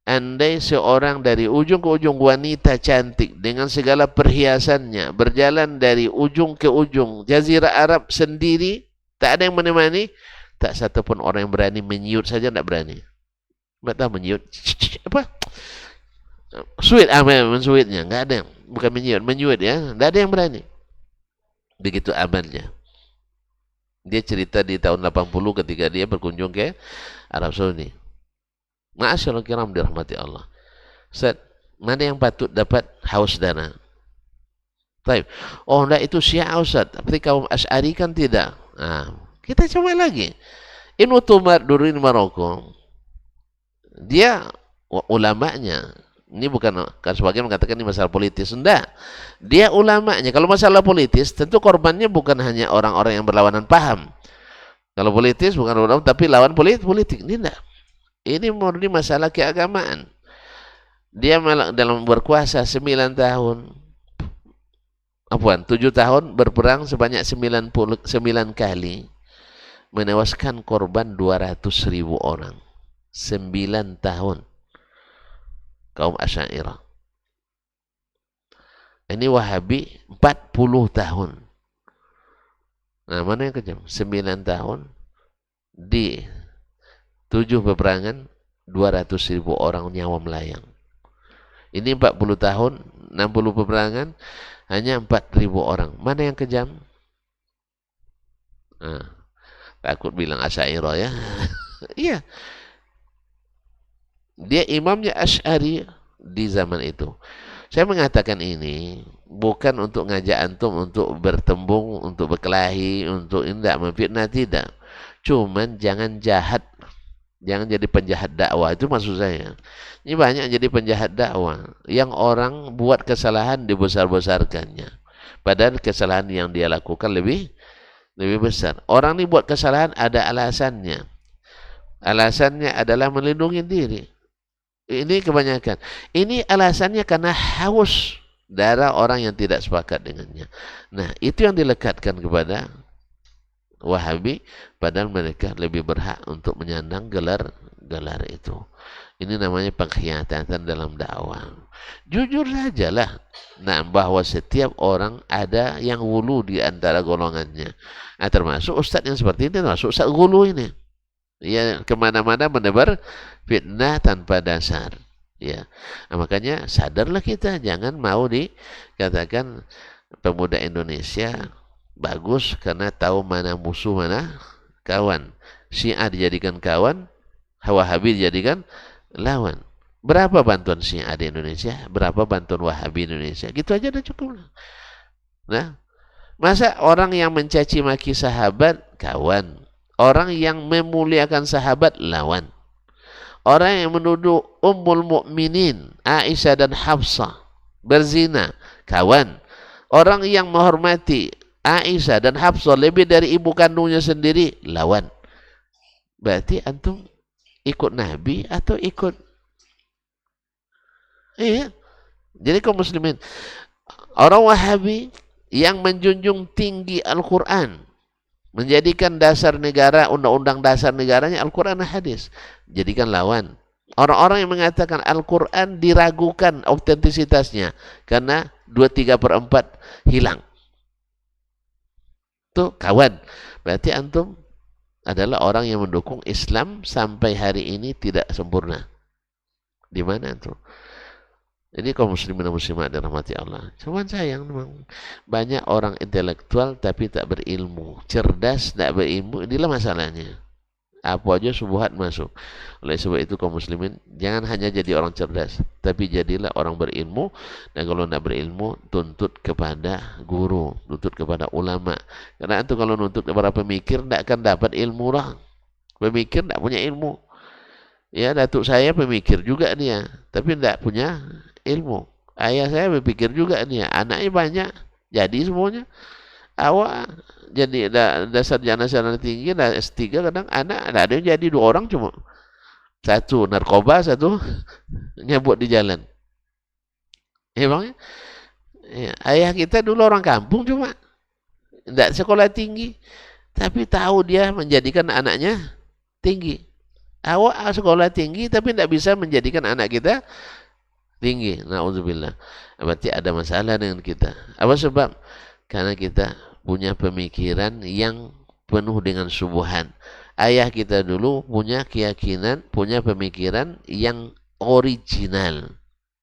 andai seorang dari ujung ke ujung wanita cantik dengan segala perhiasannya berjalan dari ujung ke ujung Jazirah Arab sendiri, tak ada yang menemani, tak satu pun orang yang berani menyiut saja, tidak berani. Tidak tahu menyiut apa? Suit, mensuitnya, nggak ada yang, bukan menyuit ya, nggak ada yang berani. Begitu amannya. Dia cerita di tahun 80 ketika dia berkunjung ke Arab Saudi. Ma'asyarul kiram dirahmati Allah. Ustaz, mana yang patut dapat haus dana? Taib. Oh, enggak, itu Syiah Ustaz. Tapi kaum Asy'ari kan tidak. Nah, kita coba lagi. Ibnu Tumar dulu di Maroko. Dia ulamanya. Ini bukan, kan sebagian mengatakan ini masalah politis. Enggak. Dia ulamanya. Kalau masalah politis, tentu korbannya bukan hanya orang-orang yang berlawanan paham. Kalau politis bukan orang, tapi lawan politik. Ini enggak. Ini murni masalah keagamaan. Dia dalam berkuasa 9 tahun. 7 tahun berperang sebanyak 99 kali. Menewaskan korban 200.000 orang. 9 tahun. kaum Asy'ariyah. Ini Wahabi 40 tahun. Nah, mana yang kejam? 9 tahun di 7 peperangan 200.000 orang nyawa melayang. Ini 40 tahun 60 peperangan hanya 4.000 orang. Mana yang kejam? Nah, takut bilang Asy'ariyah ya. Iya. Dia imamnya Asy'ari di zaman itu. Saya mengatakan ini bukan untuk ngajak antum untuk bertembung, untuk berkelahi, untuk tidak memfitnah, tidak. Cuman jangan jahat, jangan jadi penjahat dakwah, itu maksud saya. Ini banyak jadi penjahat dakwah yang orang buat kesalahan dibesar-besarkannya. Padahal kesalahan yang dia lakukan lebih besar. Orang ini buat kesalahan ada alasannya. Alasannya adalah melindungi diri. Ini kebanyakan. Ini alasannya karena haus darah orang yang tidak sepakat dengannya. Nah, itu yang dilekatkan kepada Wahabi, padahal mereka lebih berhak untuk menyandang gelar itu. Ini namanya pengkhianatan dalam dakwah. Jujur sajalah, nah, bahwa setiap orang ada yang gulu di antara golongannya. Nah, termasuk ustadz yang seperti ini, termasuk ustadz gulu ini. Ya, kemana-mana menebar fitnah tanpa dasar. Ya, nah, makanya sadarlah kita, jangan mau dikatakan pemuda Indonesia bagus karena tahu mana musuh mana kawan. Syiah dijadikan kawan, Wahabi dijadikan lawan. Berapa bantuan Syiah di Indonesia? Berapa bantuan Wahabi di Indonesia? Gitu aja udah cukup. Nah, masa orang yang mencaci maki sahabat kawan, orang yang memuliakan sahabat lawan. Orang yang menuduh Ummul Mukminin Aisyah dan Hafsah berzina kawan. Orang yang menghormati Aisyah dan Hafsah lebih dari ibu kandungnya sendiri lawan. Berarti antum ikut Nabi atau ikut? Iya. Jadi kaum muslimin, orang Wahabi yang menjunjung tinggi Al-Quran, menjadikan dasar negara, undang-undang dasar negaranya Al-Quran dan hadis, jadikan lawan. Orang-orang yang mengatakan Al-Quran diragukan autentisitasnya karena 2/3/4 hilang, itu kawan. Berarti antum adalah orang yang mendukung Islam sampai hari ini tidak sempurna. Di mana antum? Jadi kaum muslimin dan muslimat dirahmati Allah. Cuman sayang memang banyak orang intelektual tapi tak berilmu, cerdas tak berilmu. Inilah masalahnya. Apa aja subuhat masuk. Oleh sebab itu kaum muslimin jangan hanya jadi orang cerdas, tapi jadilah orang berilmu. Dan kalau tidak berilmu, tuntut kepada guru, tuntut kepada ulama. Karena itu kalau nuntut kepada pemikir tidak akan dapat ilmu lah. Pemikir tidak punya ilmu. Ya, datuk saya pemikir juga dia, tapi tidak punya ilmu. Ayah saya berpikir juga dia, anaknya banyak, jadi semuanya. Awak jadi dasar sarjana tinggi, S3 kadang anak ada yang jadi 2 orang cuma. Satu narkoba, satu nyabut di jalan. Emangnya? Ya, ayah kita dulu orang kampung cuma tidak sekolah tinggi, tapi tahu dia menjadikan anaknya tinggi. Awak sekolah tinggi tapi tidak bisa menjadikan anak kita tinggi. Na'udzubillah. Berarti ada masalah dengan kita. Apa sebab? Karena kita punya pemikiran yang penuh dengan subuhan. Ayah kita dulu punya keyakinan, punya pemikiran yang original,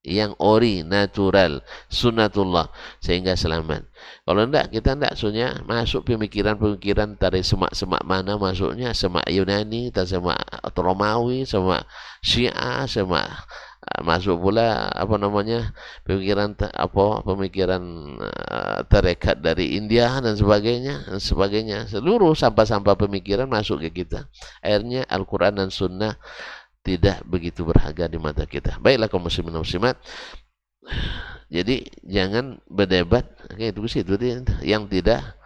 yang natural, sunnatullah, sehingga selamat. Kalau tidak, kita tidak sunya masuk pemikiran-pemikiran dari semak-semak mana masuknya, semak Yunani, semak Romawi, semak Syiah, semak masuk pula apa namanya pemikiran tarekat dari India dan sebagainya, seluruh sampah-sampah pemikiran masuk ke kita. Akhirnya Al-Quran dan Sunnah tidak begitu berharga di mata kita. Baiklah kaum muslimin dan muslimat, jadi jangan berdebat itu yang tidak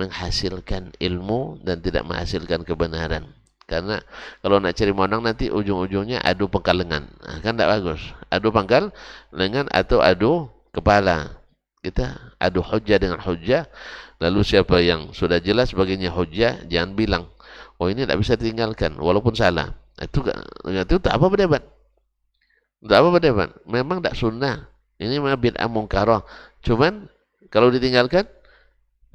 menghasilkan ilmu dan tidak menghasilkan kebenaran. Karena kalau nak cari monang nanti ujung-ujungnya adu pangkal lengan. Nah, kan tidak bagus. Adu pangkal lengan atau adu kepala. Kita adu hujjah dengan hujjah. Lalu siapa yang sudah jelas baginya hujjah, jangan bilang, oh ini tidak bisa ditinggalkan walaupun salah. Itu tak apa berdebat. Tidak apa-apa deh, Pak. Memang tidak sunnah. Ini memang bid'ah mungkarah. Cuman kalau ditinggalkan,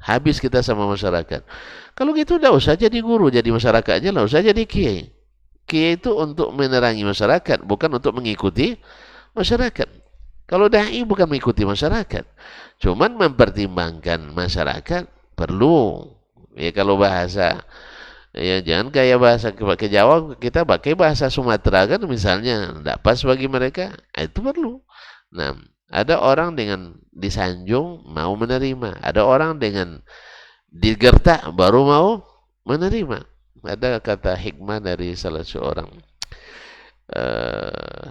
habis kita sama masyarakat. Kalau gitu tidak usah jadi guru, jadi masyarakat aja, tidak usah jadi kiai. Kiai itu untuk menerangi masyarakat, bukan untuk mengikuti masyarakat. Kalau dai bukan mengikuti masyarakat, cuman mempertimbangkan masyarakat perlu. Ya kalau bahasa, ya jangan kayak bahasa pakai Jawa, kita pakai bahasa Sumatera kan misalnya, tidak pas bagi mereka, itu perlu. Nah, ada orang dengan disanjung mau menerima, ada orang dengan digertak baru mau menerima. Ada kata hikmah dari salah seorang eh,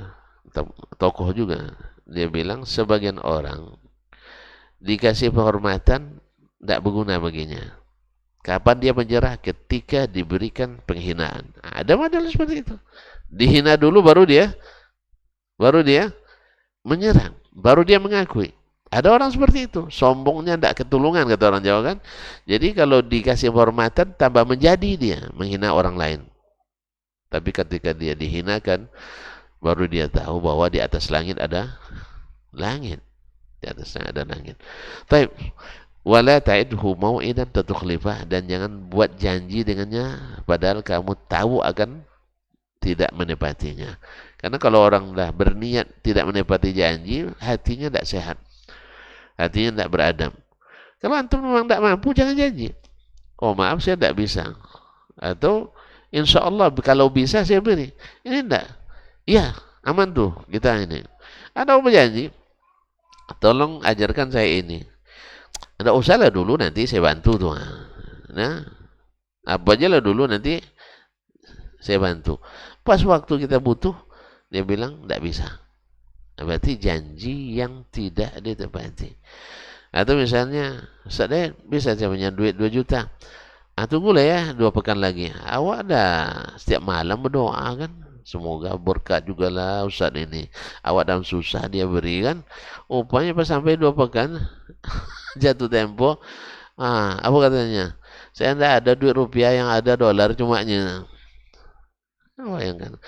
tokoh juga. Dia bilang sebagian orang dikasih penghormatan tidak berguna baginya. Kapan dia menyerah? Ketika diberikan penghinaan. Ada model seperti itu. Dihina dulu baru dia menyerang, baru dia mengakui. Ada orang seperti itu, sombongnya tidak ketulungan kata orang Jawa kan. Jadi kalau dikasih penghormatan tambah menjadi dia menghina orang lain. Tapi ketika dia dihinakan, baru dia tahu bahwa di atas langit ada langit. Di atasnya ada langit. Baik. Wala ta'idhu mau'idan tatukhlifah, dan jangan buat janji dengannya padahal kamu tahu akan tidak menepatinya. Karena kalau orang dah berniat tidak menepati janji, hatinya tidak sehat. Hatinya tidak beradab. Kalau antum memang tidak mampu, jangan janji. Oh maaf, saya tidak bisa. Atau insya Allah kalau bisa saya beri. Ini tidak. Iya, aman tuh kita ini. Ada apa janji? Tolong ajarkan saya ini. Tidak usah lah dulu, nanti saya bantu tuh. Nah, apa aja lah dulu, nanti saya bantu. Pas waktu kita butuh, dia bilang tidak bisa. Berarti janji yang tidak ditepati. Atau misalnya, saya bisa saya punya duit 2 juta. Tunggulah ya 2 pekan lagi. Awak dah setiap malam berdoa kan. Semoga berkat juga lah Ustaz ini. Awak dalam susah dia beri kan. Rupanya pas sampai 2 pekan, jatuh tempo. Apa katanya? Saya tidak ada duit rupiah, yang ada dolar cumanya. Bayangkan.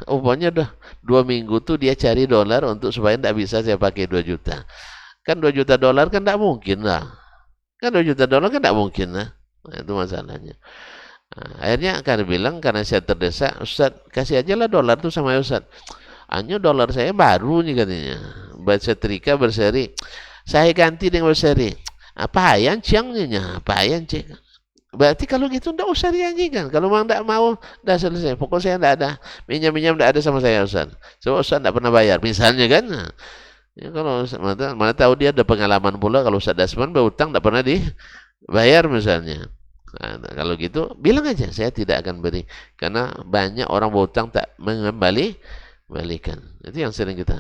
Rupanya dah 2 minggu tuh dia cari dolar untuk supaya tidak bisa saya pakai 2 juta. Kan 2 juta dolar kan tidak mungkin lah. Kan 2 juta dolar kan tidak mungkin lah. Nah, itu masalahnya. Akhirnya akan bilang karena saya terdesak, Ustaz kasih aja lah dolar tuh sama Ustaz. Hanya dolar saya baru nih katanya. Bersetrika berseri. Saya ganti dengan berseri. Apa yang ciangnya? Apa yang cek? Berarti kalau gitu tidak usah dijanjikan. Kalau memang tidak mau, dah selesai. Pokoknya saya tidak ada. Minjam-minjam tidak ada sama saya Ustaz. Sebab Ustaz tidak pernah bayar. Misalnya kan. Ya, kalau mana tahu dia ada pengalaman pula kalau Ustaz Dasman berhutang tidak pernah dibayar misalnya. Nah, kalau gitu bilang aja saya tidak akan beri. Karena banyak orang berhutang tak mengembalikan. Itu yang sering kita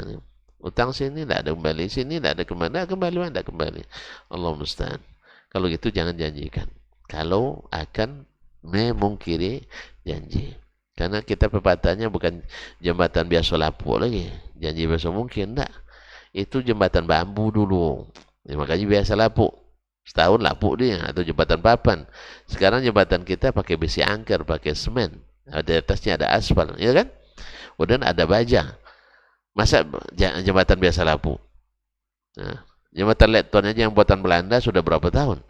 utang sini tidak ada kembali, sini tidak ada kembali, tidak kembali. Allah musta'an. Kalau gitu jangan janjikan. Kalau akan memungkiri janji. Karena kita pepatahnya bukan jembatan biasa lapuk lagi. Janji biasa mungkin, enggak. Itu jembatan bambu dulu. Ya, makanya biasa lapuk. Setahun lapuk dia. Atau jembatan papan. Sekarang jembatan kita pakai besi angker, pakai semen. Di atasnya ada aspal. Ya kan? Kemudian ada baja. Masa jembatan biasa lapuk? Nah, jembatan Letton aja yang buatan Belanda sudah berapa tahun?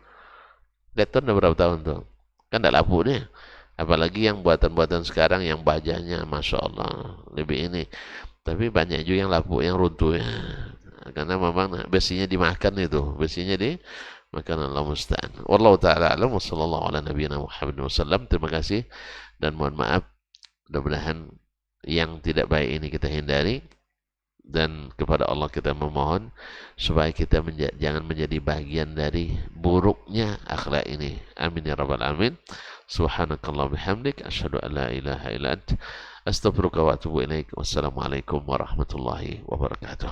Letton udah berapa tahun tuh? Kan tidak lapu nih. Apalagi yang buatan-buatan sekarang yang bajanya Masya Allah lebih ini. Tapi banyak juga yang lapu, yang runtuh ya. Karena memang besinya dimakan itu. Besinya dimakan. Allah musta'an. Wallahu ta'ala alam. Wassallallahu ala nabiyina Muhammad wasallam. Terima kasih. Dan mohon maaf. Mudah-mudahan yang tidak baik ini kita hindari. Dan kepada Allah kita memohon supaya kita jangan menjadi bagian dari buruknya akhlak ini. Amin ya rabbal alamin. Subhanakallah bihamdik asyhadu an la ilaha illa ant astaghfiruka wa atubu ilaik. Wassalamualaikum warahmatullahi wabarakatuh.